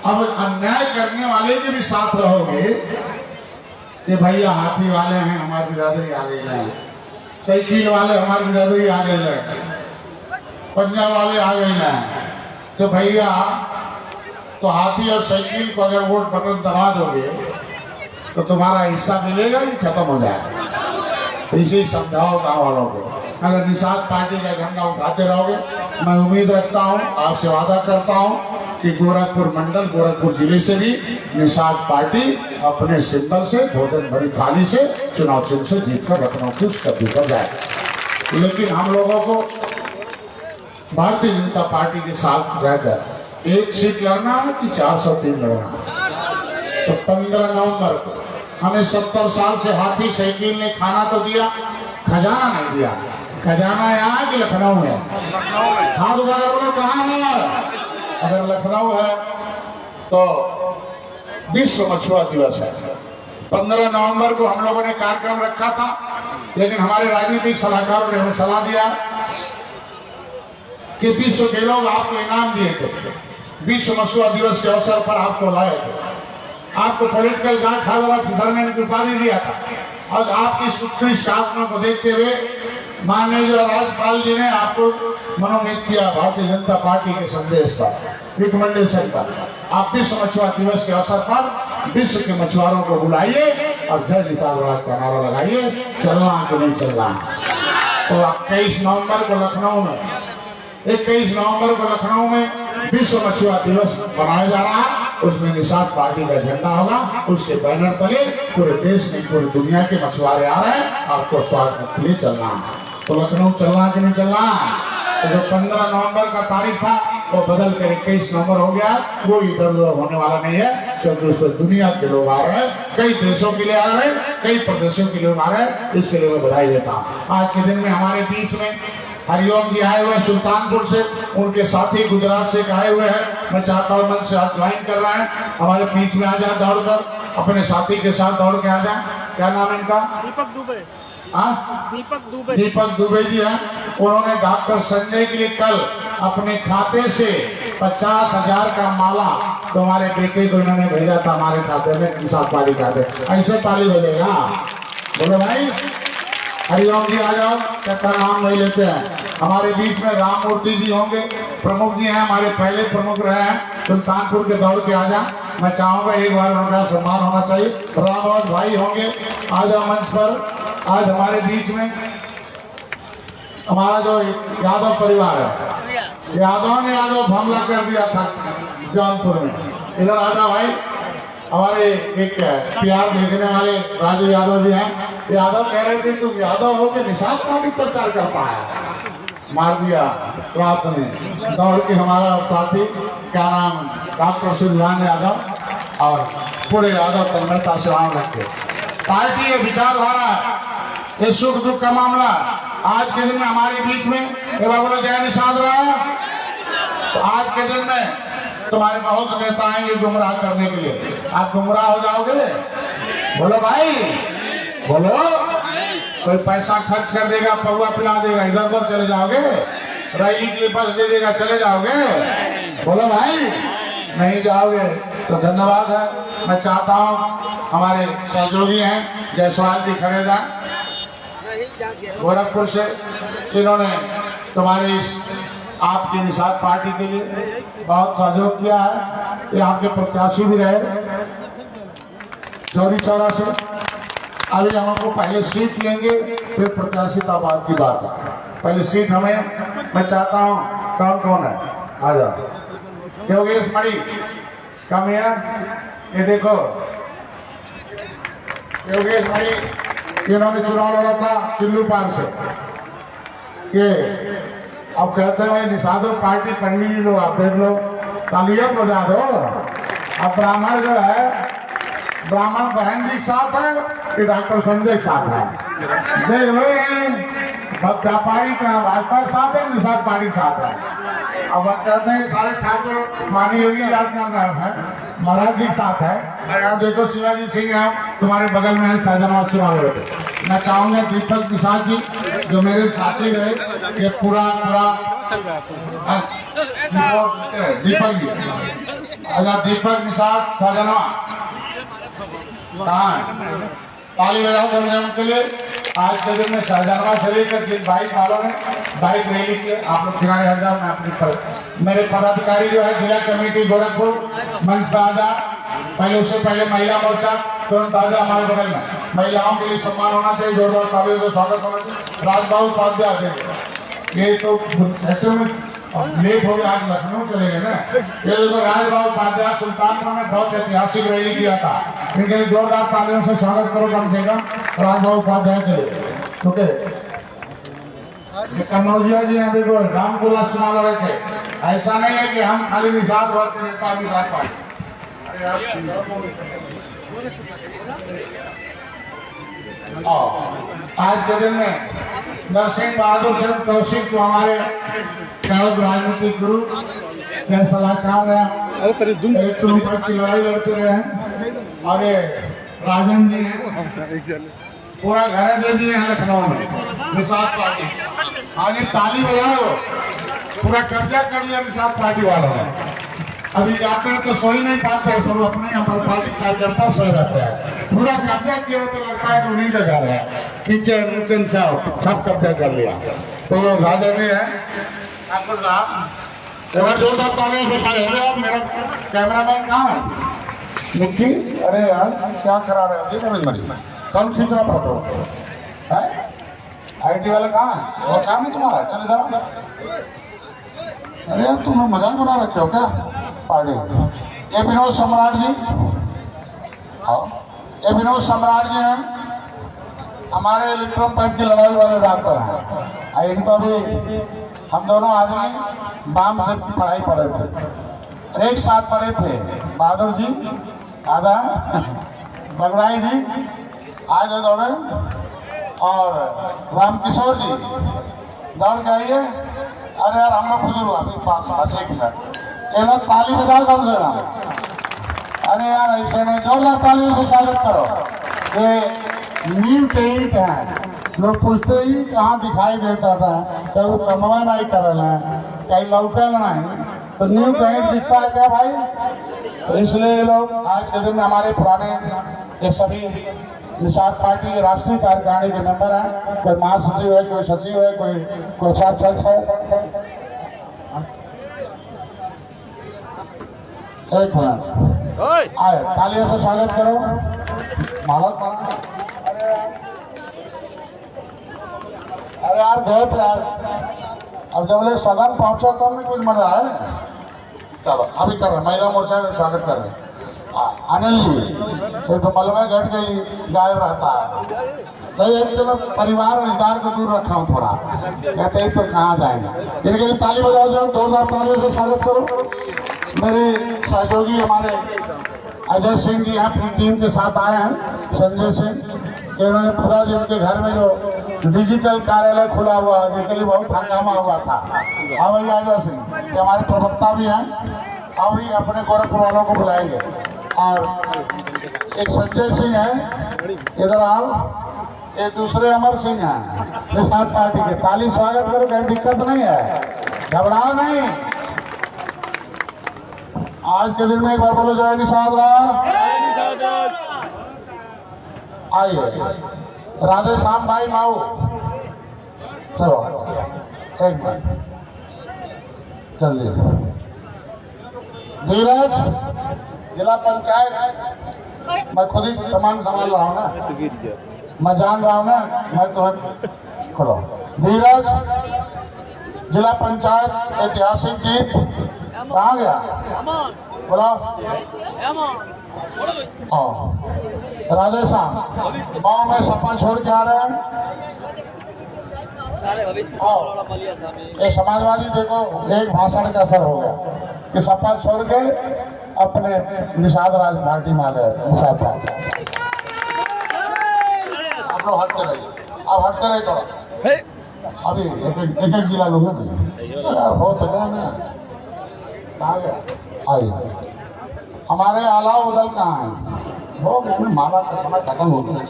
अब अन्याय करने वाले के भी साथ रहोगे कि भैया हाथी वाले हैं, हमारी बिरादरी आ गई है। साइकिल वाले हमारी बिरादरी आ गई है, पंजाब वाले आ गए हैं। तो भैया, तो हाथी और साइकिल को अगर वोट बटन दबा दोगे तो तुम्हारा हिस्सा मिलेगा कि खत्म हो जाएगा? तो इसे समझाओ गाँव वालों को। अगर निषाद पार्टी का झंडा उठाते रहोगे, मैं उम्मीद रखता हूँ, आपसे वादा करता हूँ कि गोरखपुर मंडल, गोरखपुर जिले से भी निषाद पार्टी अपने सिंबल से, भोजन भरी थाली से, चुनाव चिन्ह से जीतकर लखनऊ की उस कब्जे पर जाए। लेकिन हम लोगों को भारतीय जनता पार्टी के साथ रहकर 1 सीट लड़ना है कि 403 लड़ना है? तो 15 नवंबर को हमें 70 साल से हाथी साइकिल ने खाना तो दिया, खजाना नहीं दिया। खजाना यहाँ है कि लखनऊ है? हाथ उठाकर बोलो कहाँ है? अगर लखनऊ है तो विश्व मछुआ दिवस है। 15 नवंबर को हम लोगों ने कार्यक्रम रखा था, लेकिन हमारे राजनीतिक सलाहकारों ने हमें सलाह दिया कि विश्व के लोग आपको इनाम दिए थे, विश्व मछुआ दिवस के अवसर पर आपको लाए थे, आपको political guard father of fisherman की उपाधि दिया था। और आपकी इस उत्कृष्ट आत्मा को देखते हुए माननीय जो राज्यपाल जी ने आपको मनोनीत किया भारतीय जनता पार्टी के संदेश पर, रिकमेंडेशन पर। आप विश्व मछुआ दिवस के अवसर पर विश्व के मछुआरों को बुलाइए और जय निषाद राज का नारा लगाइए, चलना कि नहीं चलना। तो 21 नवंबर को लखनऊ में विश्व मछुआ दिवस मनाया जा रहा है। उसमें निषाद पार्टी का झंडा होगा, उसके बैनर तले पूरे देश में पूरी दुनिया के मछुआरे आ रहे हैं, आपको स्वागत के लिए चलना है। तो लखनऊ चलना कि नहीं चलना। तो जो 15 नवंबर का तारीख था वो बदल कर 21 नवंबर हो गया। वो इधर उधर होने वाला नहीं है, क्योंकि उस पर दुनिया के लोग आ रहे हैं, कई देशों के लिए आ रहे हैं, कई प्रदेशों के लोग आ रहे हैं। इसके लिए मैं बधाई देता हूँ। आज के दिन में हमारे बीच में हरिओम जी आए हुए सुल्तानपुर से, उनके साथी गुजरात से आए हुए हैं। मैं चाहता हूँ मंच से आज ज्वाइन कर रहे हैं, हमारे बीच में आ जाए, दौड़कर अपने साथी के साथ दौड़ के आ जाए। क्या नाम है इनका? दीपक दुबे। दीपक दुबे जी हैं। उन्होंने डॉक्टर संजय के लिए कल अपने खाते से 50,000 का माला तुम्हारे बेटे को इन्होंने भेजा था हमारे खाते में, निषाद पार्टी खाते। ऐसे ताली बजेगा, बोलो भाई। हरिओम जी आ जाओ, क्या नाम नहीं लेते हैं। हमारे बीच में राम मूर्ति जी होंगे, प्रमुख जी हैं, हमारे पहले प्रमुख रहे हैं सुल्तानपुर के, दौड़ के आ जा। मैं चाहूंगा एक बार उनका सम्मान होना चाहिए। रामोद भाई होंगे, आ जाओ मंच पर। आज हमारे बीच में हमारा जो यादव परिवार है, यादव हमला कर दिया था जौनपुर में। इधर आ जाओ भाई। हमारे एक प्यार देखने वाले राजू यादव जी हैं। यादव कह रहे थे तुम यादव हो के निषाद पार्टी प्रचार कर पाया, मार दिया रात में दौड़ के। हमारा साथी क्या नाम, डॉक्टर सुरजान यादव और पूरे यादव तन्मयता से आम रखे। पार्टी ये विचारधारा है, ये सुख दुख का मामला। आज के दिन में हमारे बीच में एक बार बोलो जय निषाद राज। तो आज के दिन में तुम्हारे बहुत नेता आएंगे गुमराह करने के लिए, आप गुमराह हो जाओगे। बोलो भाई, बोलो। कोई पैसा खर्च कर देगा, पौवा पिला देगा, इधर उधर चले जाओगे, रैली के लिए बस दे देगा, चले जाओगे। बोलो भाई, नहीं जाओगे तो धन्यवाद है। मैं चाहता हूँ हमारे सहयोगी हैं जायसवाल जी खड़ेदा गोरखपुर से, इन्होंने तुम्हारे इस आपके निषाद पार्टी के लिए बहुत सहयोग किया है। ये आपके प्रत्याशी भी रहे चौरी चौरा से। अभी हम आपको पहले सीट लेंगे, फिर प्रत्याशी का बात की बात है। पहले सीट हमें, मैं चाहता हूँ कौन कौन है आ जाओ। योगेश मणि कम है, ये देखो योगेश मणि, इन्होंने चुनाव लड़ा था चिल्लू पार से। ये अब कहते हैं निषादो पार्टी पंडित जी लोग, आप देख लो, तालियां बजा दो। अब ब्राह्मण जो है, ब्राह्मण बहन जी साथ है कि डॉक्टर संजय साथ है, देख लो। व्यापारी का भाजपा साथ है, निषाद पार्टी साथ है। अब कहते हैं सारे ठाकुर मानी योगी आज का नाम है, महाराज जी साथ है। यहाँ देखो शिवाजी सिंह है तुम्हारे बगल में है, शाहजहां चुनाव लड़े। मैं चाहूंगा दीपक निषाद जी जो मेरे साथी रहे, ये पूरा दीपक जी, अगर दीपक निषाद शाहजहां कहाँ है, ताली बजाओ उनके लिए। आज के दिन में शाहजहां से लेकर जिन बाइक वालों ने बाइक रैली की, आप लोग किनारे हट जाओ। मैं अपनी मेरे पदाधिकारी जो है जिला कमेटी गोरखपुर मंच पर आ जा। पहले उससे पहले महिला मोर्चा तुरंत आ जाए हमारे बगल में। महिलाओं के लिए सम्मान होना चाहिए, जोरदार तालियों से स्वागत होना चाहिए। राजबाबू उपाध्याय, ये तो एक्चुअल में लेट हो गया, आज लखनऊ चले गए ना। ये देखो राजबाबू उपाध्याय सुल्तानपुर में बहुत ऐतिहासिक रैली किया था, इनके लिए जोरदार तालियों से स्वागत करो कम से कम राजबाबू उपाध्याय के लिए। ठीक है, कन्नौजिया जी हैं, देखो रामगोला चुनाव लड़े थे। ऐसा नहीं है कि हम खाली निषाद वर्ग के नेता निषाद पार्टी। आज के दिन में नरसिंह बहादुर चंद्र कौशिक तो हमारे राजनीतिक गुरु क्या सलाहकार है, की लड़ाई लड़ते रहे हैं। और ये राजन जी हैं, पूरा घर दे दिए हैं लखनऊ में निषाद पार्टी। आज ताली बजाओ। पूरा कब्जा कर लिया निषाद पार्टी वालों ने। अभी आते हैं तो सो ही नहीं पाते, सब अपने यहाँ पार्टी कार्यकर्ता सो रहते हैं। पूरा कब्जा किया तो लगता है कि उन्हीं जगह है, किचन सब कब्जा कर लिया। तो ये राजा भी है ठाकुर साहब, एक बार जोरदार तालियों से शायद आप। मेरा कैमरामैन कहाँ है? निक्की, अरे यार क्या करा रहे हो? कौन खींच रहा फोटो है? IT वाला कहाँ है? और काम है तुम्हारा? चले जाओ। अरे यार तुम्हें मजाक बना रखे हो क्या पार्टी? ये विनोद सम्राट जी, आओ। ये विनोद सम्राट जी हैं, हमारे इलेक्ट्रॉन पैक की लड़ाई वाले डॉक्टर हैं। इनको भी हम दोनों आदमी बाम से पढ़ाई पढ़े थे, एक साथ पढ़े थे। बहादुर जी आधा, बगड़ाई जी आज दौड़े, और रामकिशोर जी दौड़ के आइए। अरे यार हम लोग बुजुर्ग अभी बस एक मिनट, ये लोग ताली बजाओ कम से कम। अरे यार ऐसे नहीं, जोरदार ताली से स्वागत करो। ये नीम के ईंट है, लोग पूछते ही कहाँ दिखाई देता था, कभी कमवा नहीं करल है, कहीं लौटल नहीं, तो नीम का ईंट दिखता है क्या भाई? तो इसलिए लोग आज के दिन में हमारे पुराने ये सभी निषाद पार्टी के राष्ट्रीय कार्यकारिणी के मेंबर हैं। कोई महासचिव है, कोई सचिव है, कोई अध्यक्ष है। एक मिनट आए, तालियों से स्वागत करो। मालक अरे यार गए थे यार, अब जब लोग सदन पहुंचा तब में कुछ मजा आए। चलो अभी कर रहे महिला मोर्चा में स्वागत कर रहे अनिल जी। तो मलबे घट गई, गायब रहता है। नहीं एक तो मैं परिवार और रिश्तेदार को दूर रखा हूँ थोड़ा, कहते हैं तो कहाँ जाएंगे। इनके लिए ताली बजाओ, जाओ जोरदार तालियों से स्वागत करो। मेरे सहयोगी हमारे अजय सिंह जी अपनी टीम के साथ आए हैं, संजय सिंह। इन्होंने पूरा जी उनके घर में जो डिजिटल कार्यालय खुला हुआ है, जिसके लिए बहुत हंगामा हुआ था। हाँ भैया अजय सिंह ये हमारे प्रवक्ता भी हैं, और भी अपने गोरखपुर वालों को बुलाएंगे। और एक संजय सिंह है इधर आओ, एक दूसरे अमर सिंह हैं निषाद पार्टी के। ताली स्वागत करो, कोई दिक्कत नहीं है, घबराओ नहीं। आज के दिन में एक बार बोलो जय निषाद राज। आइए राधे श्याम भाई माऊ, चलो एक मिनट जल्दी। धीरज जिला पंचायत, मैं खुद ही सामान संभाल रहा हूँ ना, मैं जान रहा हूँ ना, मैं तुम्हें खोलो। धीरज जिला पंचायत ऐतिहासिक जीत, कहाँ गया बोला? राधे श्याम गाँव में सपा छोड़ के आ रहे हैं। ये समाजवादी देखो एक भाषण का असर हो गया कि सपा छोड़ के अपने निषाद राज पार्टी में आ गए। निषाद पार्टी आप लोग हटते रहिए, आप हटते रहिए थोड़ा। अभी एक जिला लोग हो तो गया ना, कहाँ गया? आइए हमारे आला उदल कहाँ है? हो गया ना, माला का समय खत्म हो गया।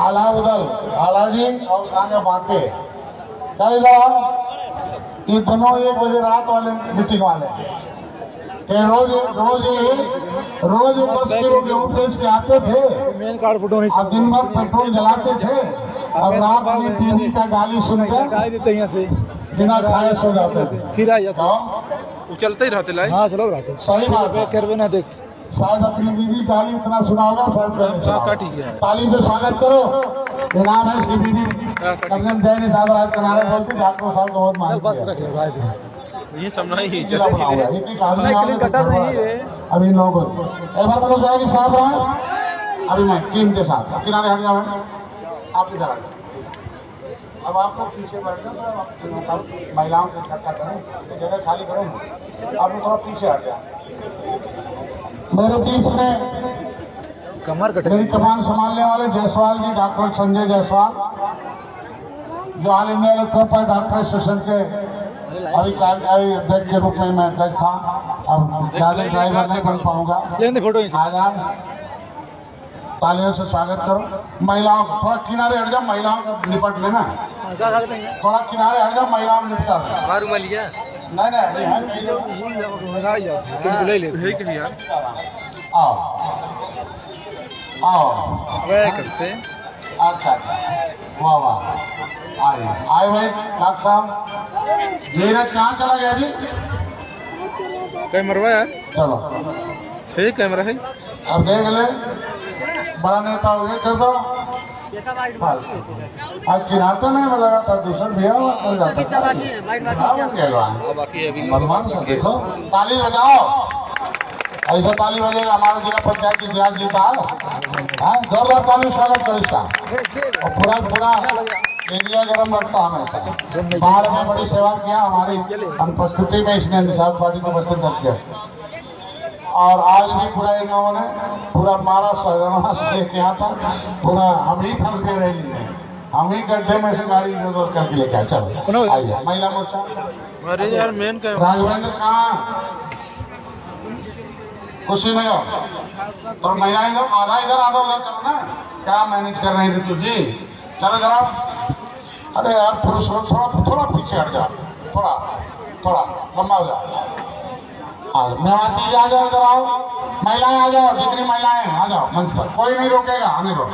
आला उदल आला जी और कहाँ बांके चले जाओ। ये दोनों 1 बजे रात वाले मीटिंग वाले रोज 10 किलो गेहूं बेच के आते थे, मेन कार्ड फोटो नहीं, और दिन भर पेट्रोल जलाते थे, और रात में टीवी का गाली सुनकर गाय देते यहाँ से बिना खाए सो जाते थे। फिर आइए वो चलते ही रहते लाइन। हाँ चलो रहते सही बात है। करवे ना देख, शायद अपनी बीवी गाली इतना सुना होगा, शायद काटी जी। ताली से स्वागत करो। इनाम है इसकी बीवी कल्याण जय निषाद राज के नारे बोलती, डॉक्टर साहब को बहुत मानती है। ये समझना ही जिला बनाऊंगा, एक कहानी कटर नहीं है अभी 9 बजे एक बार बोलो जय निषाद राज। अभी मैं टीम के साथ किनारे हट जाओ, आप इधर आ जाओ। अब आप लोग पीछे बैठ जाओ, महिलाओं को इकट्ठा करें, जगह खाली करें, आप लोग थोड़ा पीछे हट जाओ। मेरे बीच में कमर कटे मेरी कमान संभालने वाले जायसवाल जी, डॉक्टर संजय जायसवाल, जो ऑल इंडिया इलेक्ट्रोपाइट डॉक्टर एसोसिएशन के अभी कार्यकारी अध्यक्ष के रूप में मैं अध्यक्ष था। अब ज्यादा ड्राइवर नहीं बन पाऊंगा। फोटो आजाद तालियों से स्वागत करो। महिलाओं को थोड़ा किनारे हट जाओ, महिलाओं को निपट लेना। थोड़ा किनारे हट जाओ, महिलाओं में निपटा दो। मारू मलिया नहीं नहीं ये है ले ले है कि यार आओ आओ वे करते अच्छा अच्छा वाह वाह आए भाई डॉक्टर साहब धीरज कहाँ चला गया जी? कैमरा यार चलो है कैमरा है अब देख ले बड़ा नेता हो गए चल दो आज चिन्हाते नहीं मैं लगा था दूसरा भैया कर जाता बाकी अभी भगवान से देखो ताली बजाओ, ऐसा ताली बजेगा हमारे जिला पंचायत की इतिहास जीता है। जोरदार ताली स्वागत करो इसका। और पूरा पूरा एरिया गर्म रखता हमेशा। बाहर में बड़ी सेवा किया, हमारी अनुपस्थिति में इसने निषाद पार्टी को उपस्थित कर किया। और आज भी पूरा इन लोगों ने पूरा मारा सहजना से लेके यहाँ तक पूरा हम ही फंस के रहे, हम ही गड्ढे में से गाड़ी इधर करके लेके आए। चलो आइए महिला मोर्चा। अरे यार मेन कैमरा राघवेंद्र कहाँ खुशी में हो तो महिलाएं लोग आधा इधर आधा उधर चलो ना, क्या मैनेज कर रही थी तुझी? चलो जरा, अरे यार पुरुष लोग थोड़ा थोड़ा पीछे हट जाओ, थोड़ा थोड़ा लंबा हो जाओ। मेवाती आ जाओ, इधर आओ, महिलाएं आ जाओ, जितनी महिलाएं आ जाओ मंच पर, कोई नहीं रोकेगा, आने दो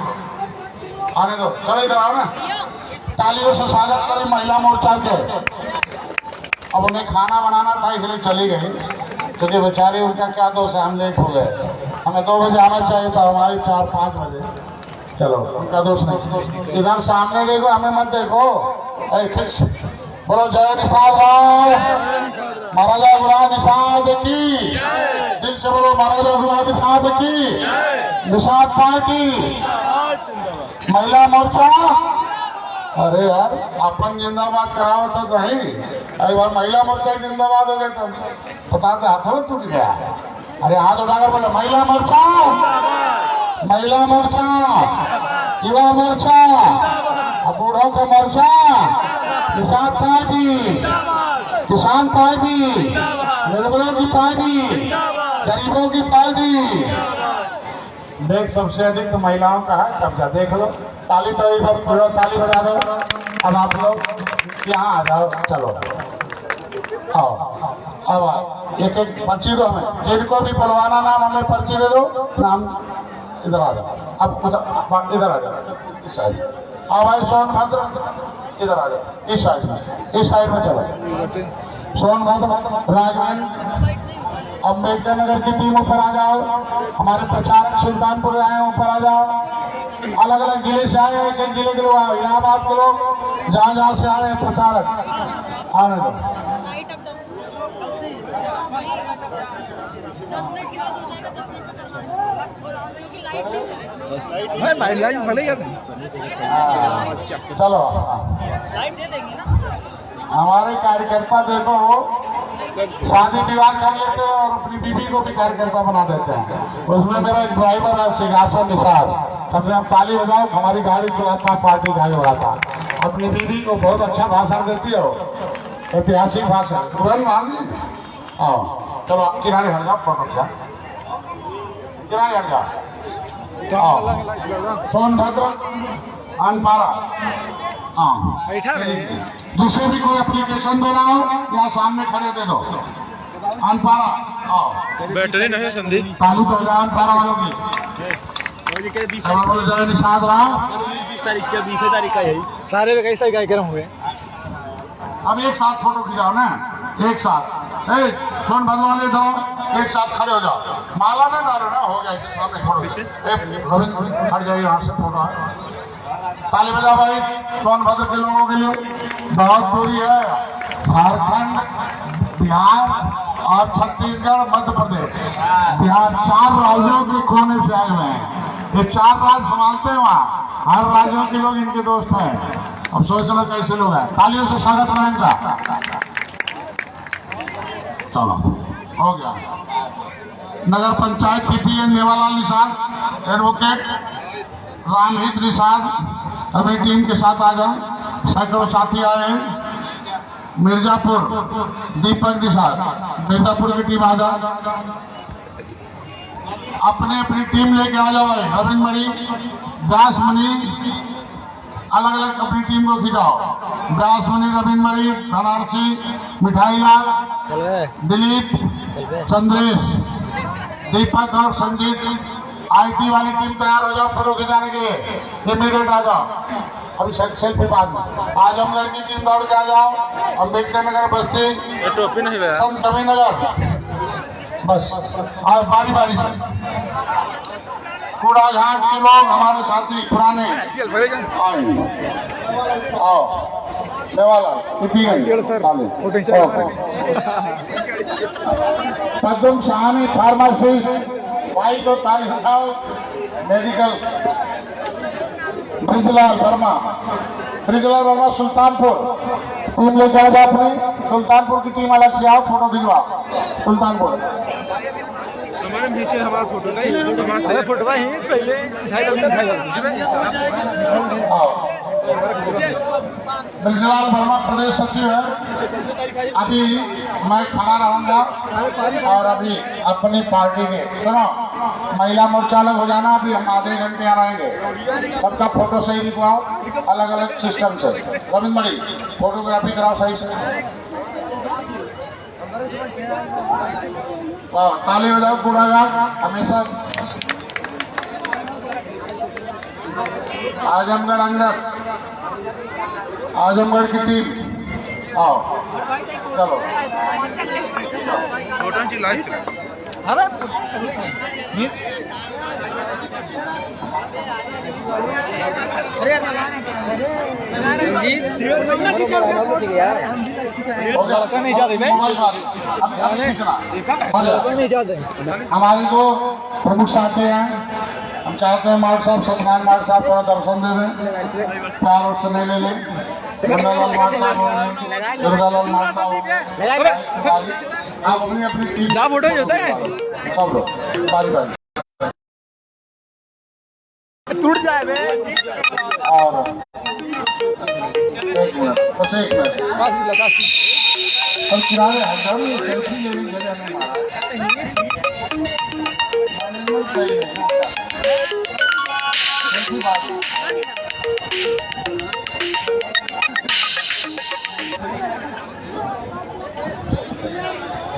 आने दो। चलो इधर आओ ना, तालियों से स्वागत करें महिला मोर्चा के। अब उन्हें खाना बनाना था इसलिए चली गई, क्योंकि बेचारे उनका क्या दोष है, हम लेट हो गए। हमें 2 बजे आना चाहिए था, हमारी 4-5 बजे। चलो उनका दोष नहीं। इधर सामने देखो, हमें मत देखो। बोलो जय निषाद राव, महाराजा गुलाब निषाद की, दिल से बोलो महाराजा गुलाब निषाद की, निषाद पार्टी, महिला मोर्चा। अरे यार अपन जिंदाबाद कराओ तो सही, एक बार महिला मोर्चा जिंदाबाद हो गए तो पता तो हाथों टूट गया। अरे हाथ उठाकर बोले महिला मोर्चा, महिला मोर्चा, युवा मोर्चा, बूढ़ों का मोर्चा, किसान पार्टी, किसान पार्टी, निर्बलों की पार्टी, गरीबों की पार्टी। देख सबसे अधिक तो महिलाओं का है कब्जा, देख लो। ताली तो एक बार ताली बजा दो। अब आप लोग यहाँ आ जाओ, चलो आओ। अब एक एक पर्ची दो हमें, जिनको भी पलवाना नाम हमें पर्ची दे दो, नाम इधर आ जाओ। अब इधर आ जाओ, इस साइड आओ भाई। सोनभद्र इधर आ जाओ, इस साइड में, इस साइड में चलो। सोनभद्र, राजगंज, अम्बेडकर नगर की टीम ऊपर आ जाओ। हमारे प्रचारक सुल्तानपुर आए हैं, ऊपर आ जाओ। अलग अलग जिले से आए, एक एक जिले के लोग आए, इलाहाबाद के लोग, जहाँ जहाँ से आए हैं प्रचारक, आने दो। चलो हमारे कार्यकर्ता देखो शादी विवाह कर लेते हैं और अपनी बीबी को भी कार्यकर्ता बना देते हैं। उसमें मेरा एक ड्राइवर है सिंहासन निषाद, कम से कम ताली बजाओ, हमारी गाड़ी चलाता, पार्टी गाड़ी उड़ाता, अपनी बीबी को बहुत अच्छा भाषण देती हो, ऐतिहासिक भाषण। आओ चलो किनारे हट जाओ, फोटो खींचा, किनारे हट जाओ। सोनभद्र, अनपारा, हाँ दूसरे भी कोई एप्लीकेशन देना हो या सामने खड़े दे दो। अनपारा आओ, बैटरी नहीं है संदीप, चालू तो हो जाए अनपारा वालों की। जय निषाद राव, 20 तारीख का यही सारे कैसा कार्यक्रम हुए। अब एक साथ फोटो खिंचाओ ना, एक साथ। सोनभद्र वाले दो एक साथ खड़े हो जाओ, माला में डालो ना, हो गया इसे सामने फोटो। हट जाइए यहाँ से, फोटो है। ताली बजाओ भाई सोनभद्र के लोगों के लिए। बहुत दूरी है, झारखंड, बिहार और छत्तीसगढ़, मध्य प्रदेश, बिहार, 4 राज्यों के कोने से आए हुए हैं। ये 4 राज्य संभालते हैं, वहाँ हर राज्यों के लोग इनके दोस्त हैं। अब सोच लो कैसे लोग हैं। तालियों से स्वागत करें इनका। चलो हो गया। नगर पंचायत पीपीएन नेवालाल निषाद, एडवोकेट रामहित निषाद अभी टीम के साथ आ जाओ। सैकड़ों साथी आए हैं। मिर्जापुर दीपक निषाद, मिर्जापुर की टीम आ जाओ, अपने अपनी टीम लेके आ जाओ। रविंद्र मणि, व्यासमणि, अलग अलग अपनी टीम को खिंचाओ। व्यासमणि, रविंद्र मणि, बनारसी, मिठाई लाल, चल गए दिलीप, चंद्रेश, दीपक और संजीत। आईटी वाली टीम तैयार हो जाओ फोटो खिंचाने के लिए। इमीडिएट आ जाओ, अभी सेल्फी बाद में। आजमगढ़ की टीम दौड़ के आ जाओ। अम्बेडकर नगर, बस्ती, ये टोपी नहीं है संत कबीर नगर, बस और बारी बारी से। कूड़ा घाट के लोग हमारे साथी पुराने आओ। पद्म सहानी फार्मेसी, भाई को ताली हटाओ। मेडिकल, ब्रिजलाल वर्मा सुल्तानपुर टीम लेके आ जाओ अपनी। सुल्तानपुर की टीम अलग से आओ, फोटो खिंचवाओ। सुल्तानपुर हमारे नीचे हमारा फोटो नहीं, फोटो भाई पहले ब्रिजलाल वर्मा प्रदेश सचिव है। अभी मैं खड़ा रहूंगा और अभी अपनी पार्टी के सुनो, महिला मोर्चा अलग हो जाना। अभी हम आधे घंटे यहाँ रहेंगे। सबका फोटो सही निकलवाओ, अलग अलग सिस्टम से। रविंद्र मणि, फोटोग्राफी कराओ सही से। वाह, ताली बजाओ। कूड़ाघाट हमेशा। आजमगढ़ अंदर, आजमगढ़ की टीम आओ, चलो। फोटो जी लाइव चला। हमारी तो प्रमुख साथी हैं। हम चाहते हैं माल साहब, सत्यनारायण माल साहब थोड़ा दर्शन दे दें, प्यार और स्नेह ले लें। मुन्नालाल माल साहब हो गए, दुर्गालाल माल साहब हो गए। आप अपनी अपनी टीम जा फोटो होता है सब लोग बारी बारी। टूट जाए बे। और एक मिनट, बस एक मिनट। और किनारे हटो, ये सेल्फी लेने जगह नहीं मारा। सही है, सेल्फी बात।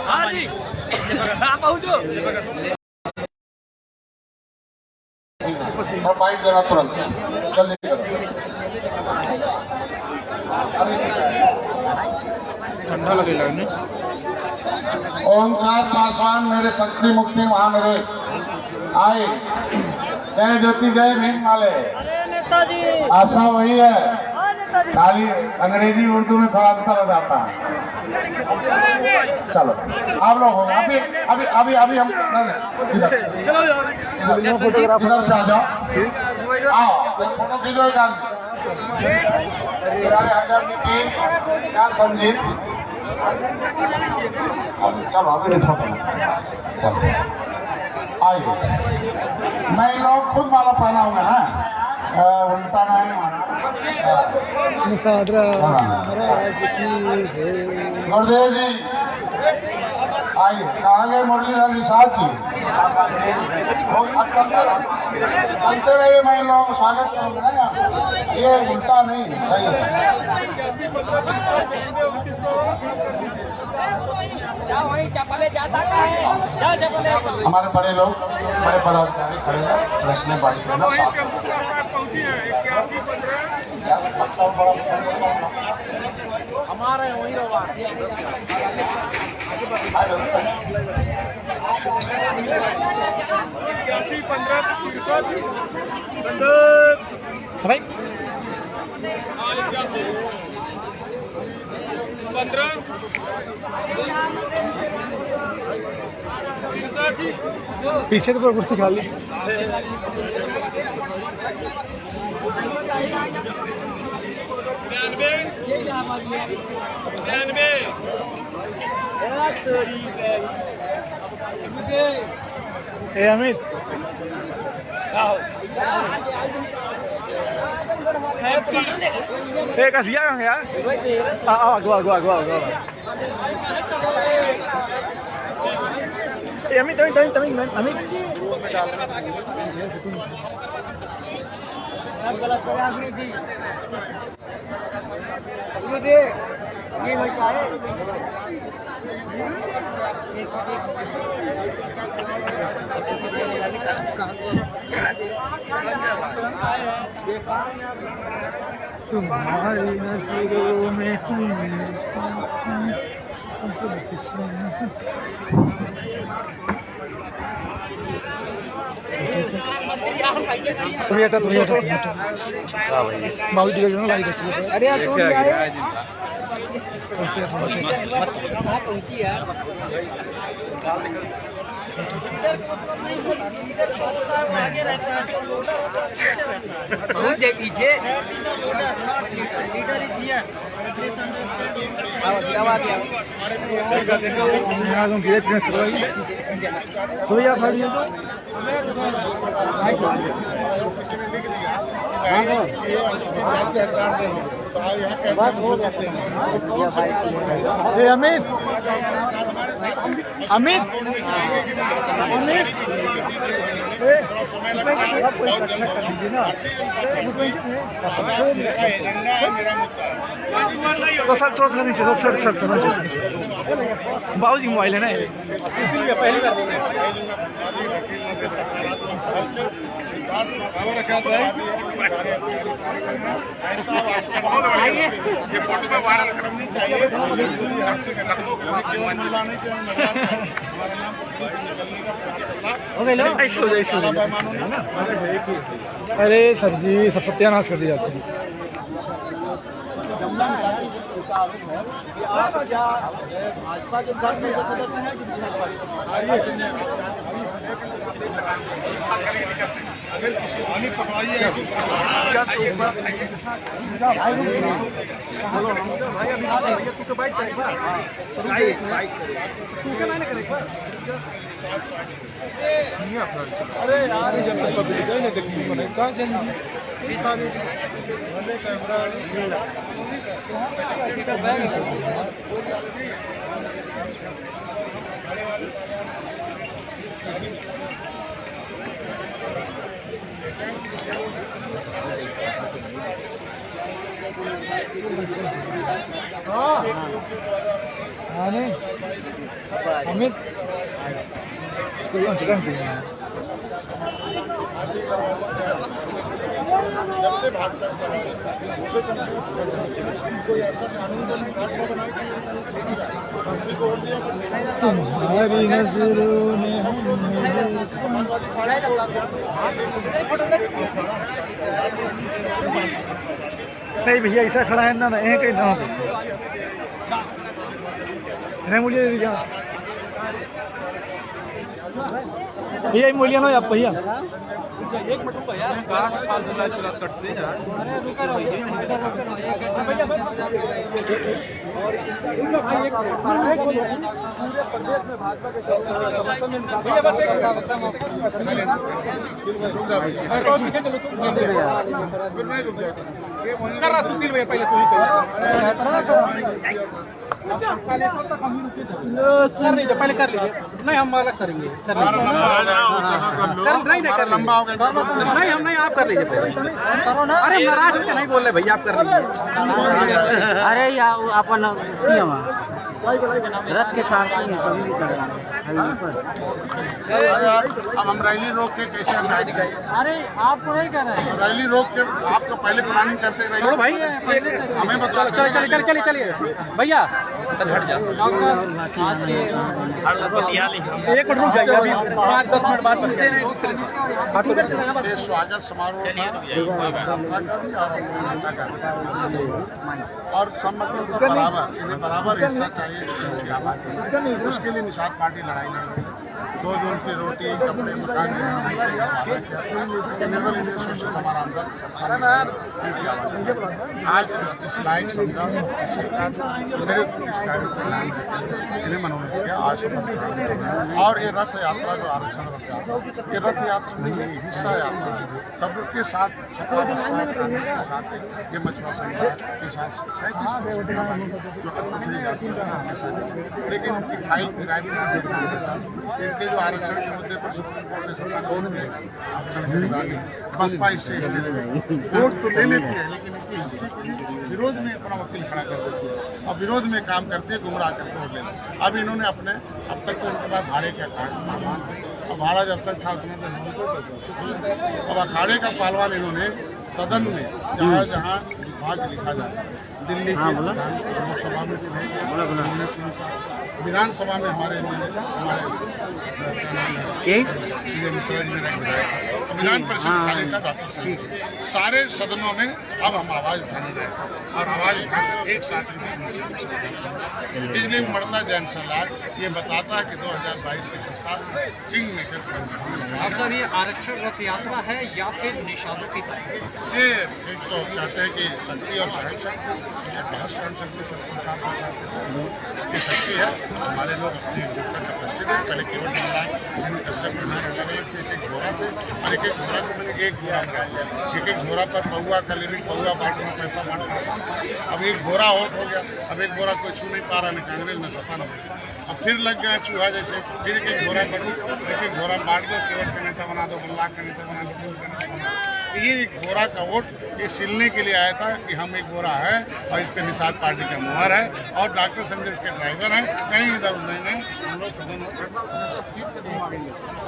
हाँ जी, पहुँचो। और बाइक देना तुरंत, जल्दी करो। ठंडा लगेगा नहीं। ओंकार पासवान, मेरे शक्ति मुक्ति महानरेश आए। जय ज्योति जय भीम वाले, आशा वही है, खाली अंग्रेजी उर्दू में थोड़ा अंतर हो जाता है। चलो आप लोग हो, अभी अभी अभी अभी हम इधर से आ जाओ। आओ फोटो खींचो। क्या संजीत, चलो अभी फोटो। आइए, मैं लोग खुद माला पहना हुआ है, उल्टा नहीं माना। गुरुदेव जी आइए। कहाँ गए मुरलीधर निषाद जी? चलते रहिए, मैं लोग स्वागत करूँगा ना। ये उल्टा नहीं, सही है। हमारे बड़े लोग, बड़े पदाधिकारी खड़े हैं, रचने बाड़ी करना। हमारे वही रहा भाई 15 पीछे तो पूरा कुर्सी खाली। ए अमित कसिया कहाँ गया? आगो अमित अमित अमित अमित अमित तुम्हारी नजरों में तुम्हें बाबू जी का लाइक अच्छी है। अरे यार टूट गया पीछे तो यार अमित अमित तो सर सोच नहीं चाहिए सर सर बाबू जी मोबाइल है ना पहली बार ये फोटो में वायरल करनी चाहिए। अरे सर जी सब सत्यानाश कर दिया जाते हैं। अरे यार जब तक पब्लिक है ना देखने को नहीं कहाँ अमित कोई चिकन पीना तुम्हारी नजरों में नहीं भैया ऐसा खड़ा है ना ना एक ही ना नहीं मुझे भैया मूल्य ना आप भैया एक मिनट रुको यार, कहा 5 लाख चला कटते यार। सुशील भैया पहले तू ही पहले कर लीजिए। नहीं हम अलग करेंगे लंबा हो गया नहीं हम नहीं, आप कर लीजिए पहले। अरे नाराज होकर नहीं बोल रहे भैया, आप कर लीजिए। अरे यार अपन रथ के साथ कभी भी कर अब हम रैली रोक के कैसे हम राइड करें? अरे आपको नहीं कहना है रैली रोक के आपको पहले प्लानिंग करते रहिए। चलो भाई हमें बताओ। चलिए भैया हट जाओ। एक मिनट रुक जाइए, अभी 5-10 मिनट बाद बचते हैं दूसरे से। ये स्वागत समारोह का और सब मतलब तो बराबर इन्हें बराबर हिस्सा चाहिए। उसके लिए निषाद पार्टी लड़ाई लड़ रही है। 2 जोन की रोटी, कपड़े, मकान निर्मल इंडियन सोशल हमारा अंदर आज इस लायक समझा मेरे इन्हें मनोनीत किया आज और ये रथ यात्रा जो आरक्षण रथ यात्रा, ये रथ यात्रा नहीं है, हिस्सा यात्रा है। सबके साथ छतरा बसपा के साथ ये मछुआ समुदाय के साथ 37% जो अत्याचारी जाति है उनके साथ, लेकिन उनकी फाइल की राय इनके जो आरक्षण के मुद्दे पर सुप्रीम कोर्ट ने सरकार को आरक्षण के अधिकार नहीं, बसपा इससे वोट तो ले लेती है लेकिन इनके हिस्से के लिए विरोध में अपना वकील खड़ा कर देती है और विरोध में काम करती है, गुमराह करके वोट लेते हैं। अब इन्होंने अपने अब तक तो उनके पास भाड़े का कार्ड, अब भाड़ा जब तक था उतना तो अब अखाड़े का पालवान इन्होंने सदन में जहाँ जहाँ विभाग लिखा जाता है, दिल्ली के लोकसभा में विधानसभा में हमारे क्या नाम है मिश्रा जी मेरा विधायक विधान परिषद अखाड़े का डॉक्टर साहब सारे सदनों में अब हम आवाज उठाने जाए और आवाज उठाकर एक साथ इनकी समस्या बिजली उमड़ता जैन सलाह ये बताता है कि 2022 की सरकार किंग मेकर सर ये आरक्षण रथ यात्रा है या फिर निषादों की तरह? ये एक तो चाहते हैं कि शक्ति और साहिब शक्ति बहुत सांसद की शक्ति 700 साल के साथ ये शक्ति है। हमारे लोग अपने परिचित हैं, पहले केवल कश्यप एक घोड़ा थे और एक घोड़ा को मैंने एक घोड़ा बनाया, एक घोड़ा पर पौआ का लिविंग पौआ बांटना पैसा बांटना। अब एक घोड़ा आउट हो गया, अब एक घोड़ा कोई छू नहीं पा रहा, न कांग्रेस न सपा न। अब फिर लग गया चूहा जैसे, फिर एक घोड़ा करूँ, एक घोड़ा बांट दो, केवट का नेता बना दो, बल्ला का नेता बना दो। ये घोड़ा का वोट ये सिलने के लिए आया था कि हम एक घोड़ा है और इस पर निषाद पार्टी का मुहर है और डॉक्टर संजय उसके ड्राइवर हैं, कहीं इधर उधर नहीं। हम लोग सदन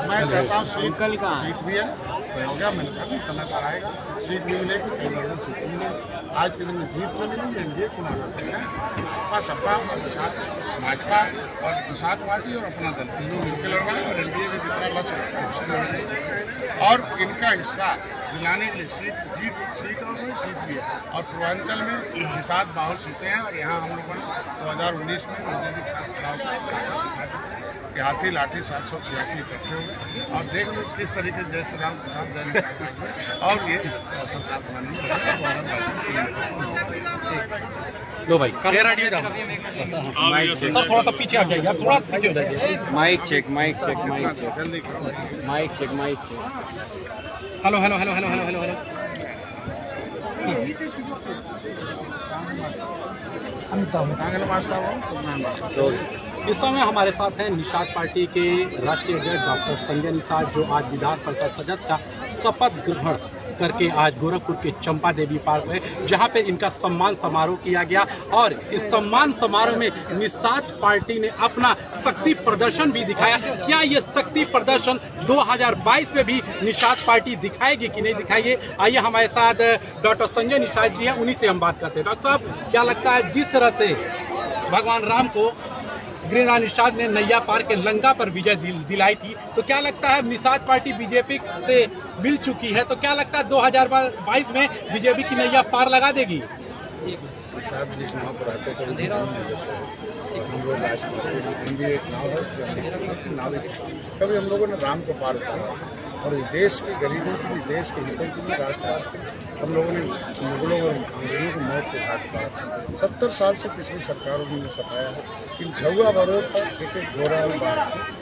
मैं चाहता हूँ सीट भी है हो गया, मैंने कहा समय पर आएगा, सीट भी मिलेगी, कई लोगों को सीट मिलेगी। आज के दिन में जीत तो मिलेगी, एनडीए चुनाव लड़ते हैं, सपा और निषाद भाजपा और निषाद पार्टी और अपना दल तीनों मिलकर लड़ रहा है और एनडीए में जितना लक्ष्य और इनका हिस्सा दिलाने के लिए सीट और कोई सीट भी है और पूर्वांचल में निषाद बाहुल सीटें हैं और यहाँ हम लोगों ने 2019 में मोदी के साथ चुनाव हाथी लाठी 786 इकट्ठे हुए और देख लो किस तरीके जय श्री राम के साथ जय और ये सरकार बनानी लो भाई सर थोड़ा सा पीछे आ जाइए, थोड़ा सा पीछे हो जाइए। Mike check hello hello hello hello hello hello hello इस समय हमारे साथ हैं निषाद पार्टी के राष्ट्रीय अध्यक्ष डॉक्टर संजय निषाद, जो आज विधान परिषद सदस्य का शपथ ग्रहण करके आज गोरखपुर के चंपा देवी पार्क में, जहां पर इनका सम्मान समारोह किया गया और इस सम्मान समारोह में निषाद पार्टी ने अपना शक्ति प्रदर्शन भी दिखाया। क्या ये शक्ति प्रदर्शन 2022 में भी निषाद पार्टी दिखाएगी कि नहीं दिखाएगी? आइए हमारे साथ डॉक्टर संजय निषाद जी हैं, उन्हीं से हम बात करते हैं। डॉक्टर साहब, क्या लगता है जिस तरह से भगवान राम को गिरिराज निषाद ने नैया पार के लंका पर विजय दिलाई थी, तो क्या लगता है निषाद पार्टी बीजेपी से मिल चुकी है, तो क्या लगता है 2022 में बीजेपी की नैया पार लगा देगी? निषाद जिस नाव पर आते कभी हम लोग कभी हम लोगों ने राम को पार उतारा और इस देश के गरीबों के लिए, देश के हितों के लिए, राष्ट्र हम लोगों ने मुगलों और अंग्रेजों की मौत को घाट उतारा। 70 साल से पिछली सरकारों ने सताया है कि झुआ बरोड पर एक घोड़ा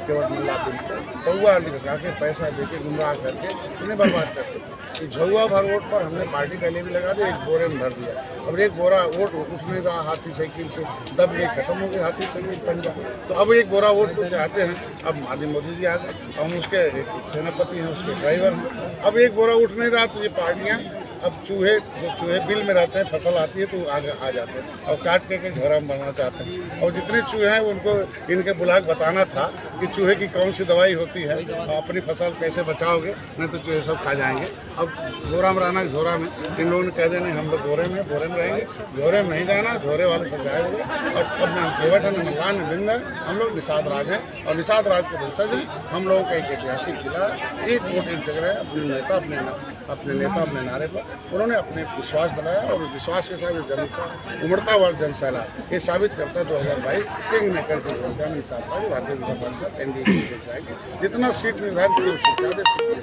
केवल मुल्ला बिल पौआ लगा के पैसा दे के गुमराह करके उन्हें बर्बाद करते थे। झुआ भर पर हमने पार्टी का लिए भी लगा दिया, एक बोरे में भर दिया। अब एक बोरा वोट उठ नहीं रहा, हाथी साइकिल से दब गए, खत्म हो गए हाथी साइकिल पंजा। तो अब एक बोरा वोट को चाहते हैं, अब माननीय मोदी जी आ गए, हम उसके सेनापति हैं, उसके ड्राइवर हैं। अब एक बोरा उठ नहीं रहा तो ये पार्टियाँ अब चूहे बिल में रहते हैं, फसल आती है तो आगे आ जाते हैं और काट के झोरा में बनना चाहते हैं। और जितने चूहे हैं उनको इनके बुलाक बताना था कि चूहे की कौन सी दवाई होती है और अपनी फसल कैसे बचाओगे, नहीं तो चूहे सब खा जाएंगे। अब झोरा में रहना, झोरा में इन लोगों ने कह देना हम लोग बोरे में रहेंगे, झोरे में नहीं जाना, झोरे वाले सब जाए हुए। और अब न केवट है, न मल्लान, न बिंद है, हम लोग निषाद राज हैं और निषाद राज के वंशज हैं। हम लोगों का एक ऐतिहासिक किला, एक वोट इंतजार है अपने नेता अपने नारे पर उन्होंने अपने विश्वास दिलाया और विश्वास के साथ जनता उमड़ता हुआ जन सैलाब ये साबित करता है 2022 किंग मेकर की भूमिका में निषाद पार्टी भारतीय जनता परिषद एनडीए जीत जाएगी। जितना सीट निर्धारित की उससे ज़्यादा सीट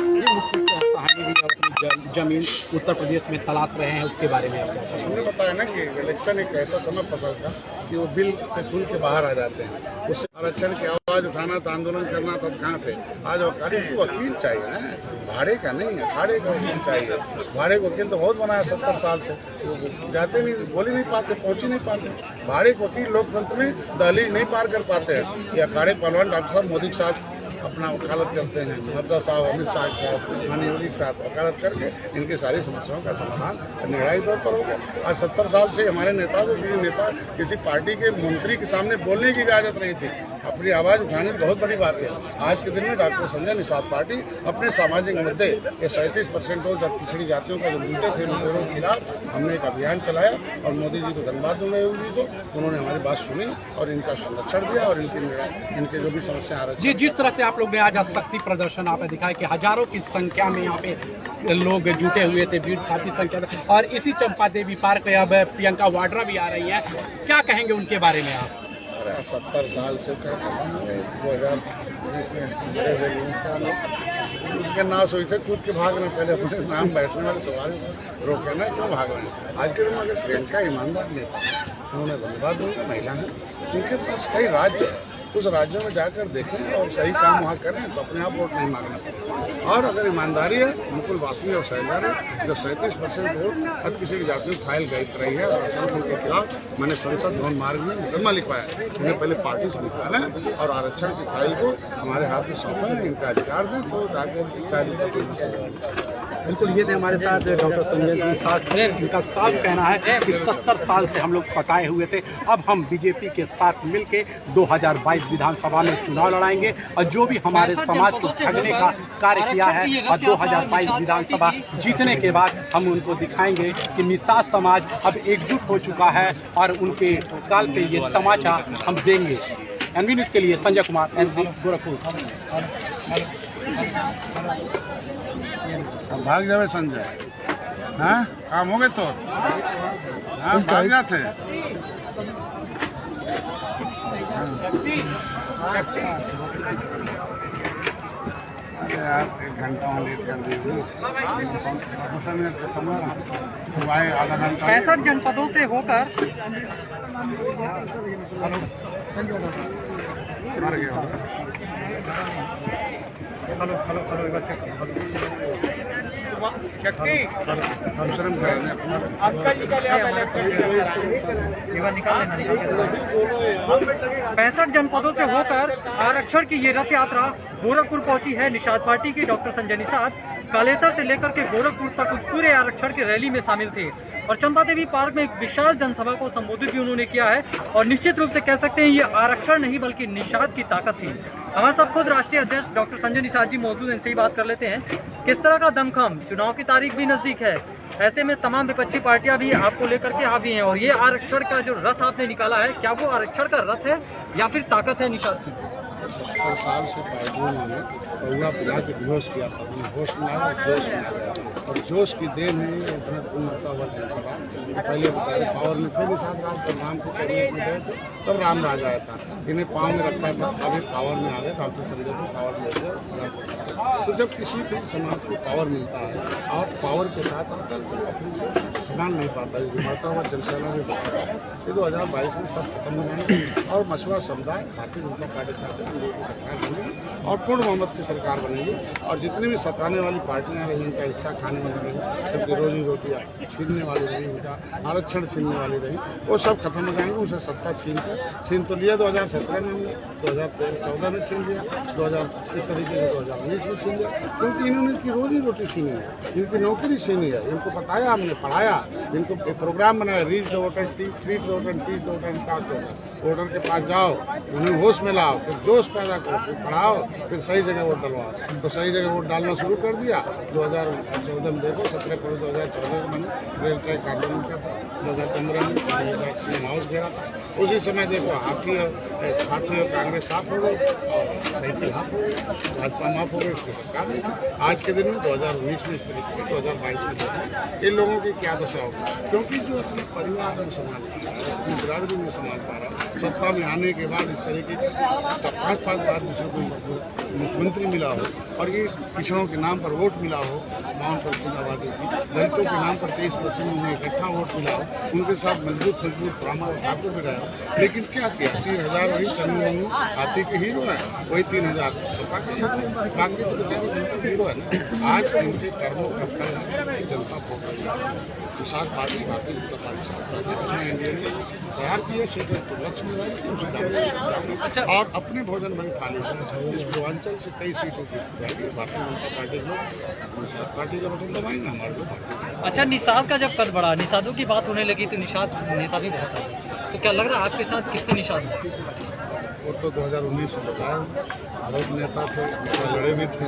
ये मुख्य सहानी भी अपनी जमीन उत्तर प्रदेश में तलाश रहे हैं, उसके बारे में आप क्या कहेंगे? हमने बताया ना कि इलेक्शन एक ऐसा समय फसल था कि वो बिल पे खुल के बाहर आ जाते हैं। उससे आरक्षण की आवाज़ उठाना था, आंदोलन करना तब कहाँ थे। आज वकाली को वकील चाहिए ना, भाड़े का नहीं, अखाड़े का वकील चाहिए। भाड़े का वकील तो बहुत बनाया 70 साल से, वो जाते नहीं, बोल ही नहीं पाते, पहुँच ही नहीं पाते। भाड़े के वकील लोकतंत्र में दहलीज नहीं पार कर पाते हैं। ये अखाड़े पहलवान डॉक्टर साहब मोदी के साथ अपना वकालत करते हैं, नड्डा साहब, अमित शाह साहब, माननीय योगी के साथ वकालत करके इनकी सारी समस्याओं का समाधान निर्णायक तौर पर हो गया। आज 70 साल से हमारे नेता को किसी पार्टी के मंत्री के सामने बोलने की इजाजत नहीं थी। अपनी आवाज़ उठाने की बहुत बड़ी बात है। आज के दिन में डॉक्टर संजय निषाद पार्टी अपने सामाजिक मुद्दे, ये 37% हो जब पिछड़ी जातियों का जो मुद्दे थे उनके खिलाफ हमने एक अभियान चलाया और मोदी जी को धन्यवाद दूंगा योगी जी को, उन्होंने हमारी बात सुनी और इनका संरक्षण दिया और इनके जो भी समस्या आ रही जी, जिस तरह से आप लोग ने आज शक्ति प्रदर्शन आपने दिखाया कि हजारों की संख्या में यहाँ पे लोग जुटे हुए थे, भीड़ काफी संख्या में, और इसी चंपा देवी पार्क में अब प्रियंका वाड्रा भी आ रही हैं, क्या कहेंगे उनके बारे में आप? 70 साल से क्या खत्म हुए 2019 में बड़े बेरोजगार उनके नाव से वैसे कूद के भाग रहे हैं। पहले अपने नाम बैठने वाले सवाल रोके ना, क्यों भाग रहे हैं। आज के दिन में अगर प्रियंका ईमानदार नेता, उन्होंने धन्यवाद दूंगा, महिला है, उनके पास कई राज्य है, उस राज्यों में जाकर देखें और सही काम वहाँ करें तो अपने आप वोट नहीं मांगना पड़ेगा। और अगर ईमानदारी है, मुकुल वासनी और शैलजा ने जो 37% वोट हर किसी की जाति में फाइल गई रही है और आरक्षण के खिलाफ मैंने संसद भवन मार्ग में मुकदमा लिखवाया। उन्हें पहले पार्टी से निकालें और आरक्षण की फाइल को हमारे हाथ में सौंपें, इनका अधिकार दें तो जाकर बिल्कुल। ये थे हमारे साथ डॉक्टर संजय निषाद। इनका साफ कहना है कि 70 साल से हम लोग सताए हुए थे, अब हम बीजेपी के साथ मिलके 2022 विधानसभा में चुनाव लड़ाएंगे और जो भी हमारे समाज को ठगने का कार्य किया है और 2022 विधानसभा जीतने के बाद हम उनको दिखाएंगे कि निषाद समाज अब एकजुट हो चुका है और उनके काल पे ये तमाचा हम देंगे। एनवी न्यूज़ के लिए संजय कुमार, एनवी गोरखपुर। भाग जावे संजय, हाँ काम हो गए तो हाँ भाग जाते। अरे यार 1 घंटा लेट कर दीजिए, 15 मिनट खत्म हो आए, आधा घंटा। 65 जनपदों से होकर मर गया। हम शर्म कराने अपना 65 जनपदों से होकर आरक्षण की ये रथ यात्रा गोरखपुर पहुंची है। निषाद पार्टी के डॉक्टर संजय निषाद कालेसर से लेकर के गोरखपुर तक उस पूरे आरक्षण की रैली में शामिल थे और चंपा देवी पार्क में एक विशाल जनसभा को संबोधित भी उन्होंने किया है। और निश्चित रूप से कह सकते हैं ये आरक्षण नहीं बल्कि निषाद की ताकत थी। हमारे साथ खुद राष्ट्रीय अध्यक्ष डॉक्टर संजय निषाद जी मौजूद हैं, इनसे ही बात कर लेते हैं। किस तरह का दमखम, चुनाव की तारीख भी नजदीक है, ऐसे में तमाम विपक्षी पार्टियां भी आपको लेकर के हावी हैं और ये आरक्षण का जो रथ आपने निकाला है, क्या वो आरक्षण का रथ है या फिर ताकत है निषाद की? 70 साल से पार्टियों ने कौआ पिला के बेहोश किया था, होश में आया और जोश में आ गया और जोश की देन है इतना उन्नता हुआ जनसभा। पहले बता रहे पावर में थे निषाद राज, जब राम के कैबिनेट में गए थे तब राम राज आया था, इन्हें पाँव में रखा था, अभी पावर में आ गए, डॉक्टर संजय को पावर मिल गया। तो जब किसी भी समाज को पावर मिलता है और पावर के साथ आकर तो अपनी संभाल नहीं पाता है, बढ़ता हुआ जनसेना भी बढ़ता है। ये 2022 में सब खत्म हो जाएंगे और मछुआ समुदाय भारतीय जनता पार्टी के साथ की सरकार बनेगी और पूर्ण बहुमत की सरकार बनेगी और जितनी भी सताने वाली पार्टियां रही उनका हिस्सा खाने वाली रही, सबकी रोजी रोटियाँ छीनने वाली रही, उनका आरक्षण छीनने वाली रही, वो सब खत्म हो जाएंगे। उनसे सत्ता छीन तो लिया 2017 में, 2014 में छीन लिया, 2000 इस तरीके से 2019 में छीन लिया, क्योंकि इन्होंने इनकी रोजी रोटी छीनी है, इनकी नौकरी छीनी है, इनको बताया हमने, पढ़ाया, इनको एक प्रोग्राम बनाया, reach the voter, treat the voter, teach the voter, cast voter. Voter के पास जाओ, उन्हें होश में लाओ, फिर जोश पैदा करो, फिर पढ़ाओ, फिर सही जगह वोट डलवाओ। तो सही जगह वोट डालना शुरू कर दिया। 2014 में देखो 17 फरवरी 2014 में रेल ट्रैक आंदोलन किया था, 2015 में सीएम हाउस घेरा था। उसी समय देखो हाथी और कांग्रेस साफ हो गई और साइकिल हाफ हो गई, भाजपा माफ हो गई, उसकी सरकार नहीं थी। आज के दिन में 2019 में इस तरीके की 2022 में देखो इन लोगों की क्या दशा समस्या होगी, क्योंकि जो अपने परिवार में संभाल पा रहा है, अपनी बिरादरी में संभाल पा रहा है, सत्ता में आने के बाद इस तरह की 5-5 बार जिसको कोई मुख्यमंत्री मिला हो और ये पिछड़ों के नाम पर वोट मिला हो, 52% आबादी की, दलितों के नाम पर 23% उन्हें इकट्ठा वोट मिला हो, उनके साथ मजबूत प्रामाणिक ठाकुर भी रहा हो, लेकिन क्या किया, 3,000 वही चंद्रबाबू हाथी के हीरो है, वही 3,000 सपा के हीरो है, बाकी तो बेचारे जनता हीरो है ना। आज इनके कर्मों का फल जनता भोग रही है। Nishad party Bharatiya Janata party NDA ने तैयार किया सीटें तो लक्ष्य में उसी और अपने भोजन भरी थाली से इस पूर्वांचल से कई सीटें जीत जाएगी। भारतीय जनता पार्टी के लोग निषाद पार्टी का बटन दबाएंगे, हमारे लोग। अच्छा, निषाद का जब कद बढ़ा, निषादों की बात होने लगी तो निषाद नेता भी बहुत है, तो क्या लग रहा है आपके साथ कितने निषाद हैं? वो तो 2019 में बताया, बहुत नेता थे, लड़े भी थे,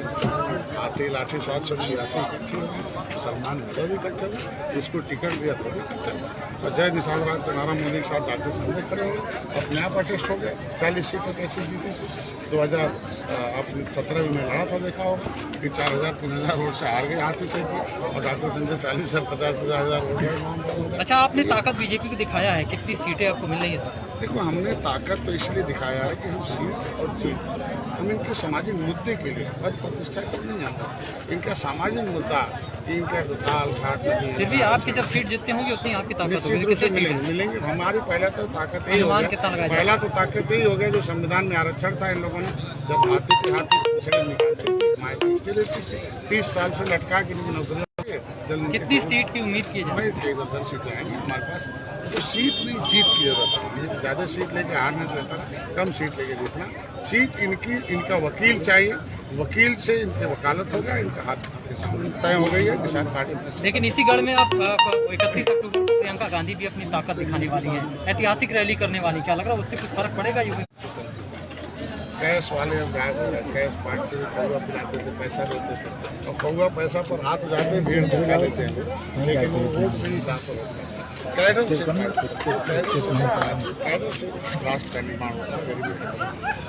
आते लाठी 786 इकट्ठे हुए, सलमान यादव भी इकट्ठे हुए, इसको टिकट दिया तो भी इकट्ठे हुए, और जय निषाद राज का नारा मोदी के साथ जाते सामने खड़े हो गए, अपने आप अटेस्ट हो गए। 40 सीटें कैसे जीती थी? 2017 में लड़ा था, देखा होगा कि 4,000-3,000 वोट से हार गए हाथी से भी, और डॉक्टर संजय 40 से 50,000 वोट गए। अच्छा, आपने ताकत बीजेपी को दिखाया है, कितनी सीटें आपको मिल रही है? देखो, हमने ताकत तो इसलिए दिखाया है कि हम सीट और जीत, हम इनके सामाजिक मुद्दे के लिए पद प्रतिष्ठा को नहीं आता, इनका सामाजिक मुद्दा, इनका दाल घाट नहीं। फिर भी आपकी जब सीट जीतते होंगे उतनी आपकी ताकत होगी, मिलेंगे। हमारी पहला तो ताकत यही हो गया, पहला तो ताकत यही हो गया जो संविधान में आरक्षण था, इन लोगों ने जब हाथी के हाथी पिछड़े निकालते थे, 30 साल से लटका के इनकी नौकरी। कितनी सीट की उम्मीद की जाए? 10 सीटें आएंगी हमारे पास, तो सीट नहीं जीत की जरूरत है। ज़्यादा सीट लेके हारने से रहता, कम सीट लेके जीतना। सीट इनकी, इनका वकील चाहिए, वकील से इनके वकालत होगा, इनका हाथ तय हो गई है किसान पार्टी। लेकिन इसी गढ़ में आप 31 अक्टूबर को प्रियंका गांधी भी अपनी ताकत दिखाने वाली है, ऐतिहासिक रैली करने वाली, क्या लग रहा है उससे कुछ फर्क पड़ेगा? यूपी कैश वाले कैश बांटते थे, कौआ पिलाते थे, पैसा देते थे, और कौआ पैसा पर हाथ उठाते भीड़ दिखा देते हैं, लेकिन वो वोट नहीं ट्रांसफर होता है। कैडर से राष्ट्र का निर्माण होता है, गरीबी का।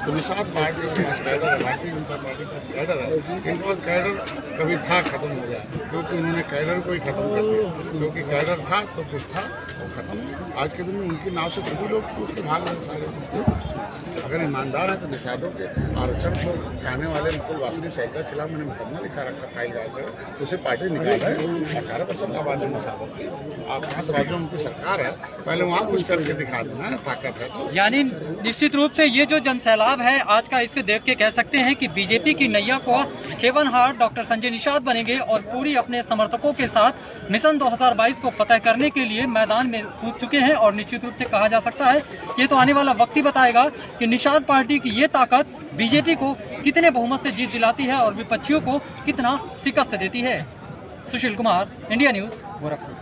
तो निषाद पार्टी के पास कैडर है, भारतीय जनता पार्टी के पास कैडर है, इनका कैडर कभी था खत्म हो गया, क्योंकि उन्होंने कैडर को ही खत्म कर दिया, क्योंकि कैडर था तो कुछ था वो खत्म। आज के दिन में उनकी नाव से सभी लोग उसके भाग रहे सारे। अगर ईमानदार है तो निषादों के आरक्षण को खाने वाले मुकुल वासनी साहब के खिलाफ मैंने मुकदमा लिखा रखा फाइल डालकर, उसे पार्टी निकाला है। 18% आबादी निषादों की, आप 5 राज्यों में उनकी सरकार है, पहले वहाँ कुछ करके दिखा देना है, ताकत है तो। यानी निश्चित रूप से ये जो जनसैलाब है आज का, इसके देख के कह सकते हैं कि बीजेपी की नैया को खेवनहार डॉक्टर संजय निषाद बनेंगे और पूरी अपने समर्थकों के साथ मिशन 2022 को फतह करने के लिए मैदान में कूद चुके हैं। और निश्चित रूप से कहा जा सकता है ये तो आने वाला वक्त ही बताएगा कि निषाद पार्टी की ये ताकत बीजेपी को कितने बहुमत से जीत दिलाती है और विपक्षियों को कितना शिकस्त देती है। Sushil Kumar, India news, Gorakhpur.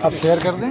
आप शेयर कर दें।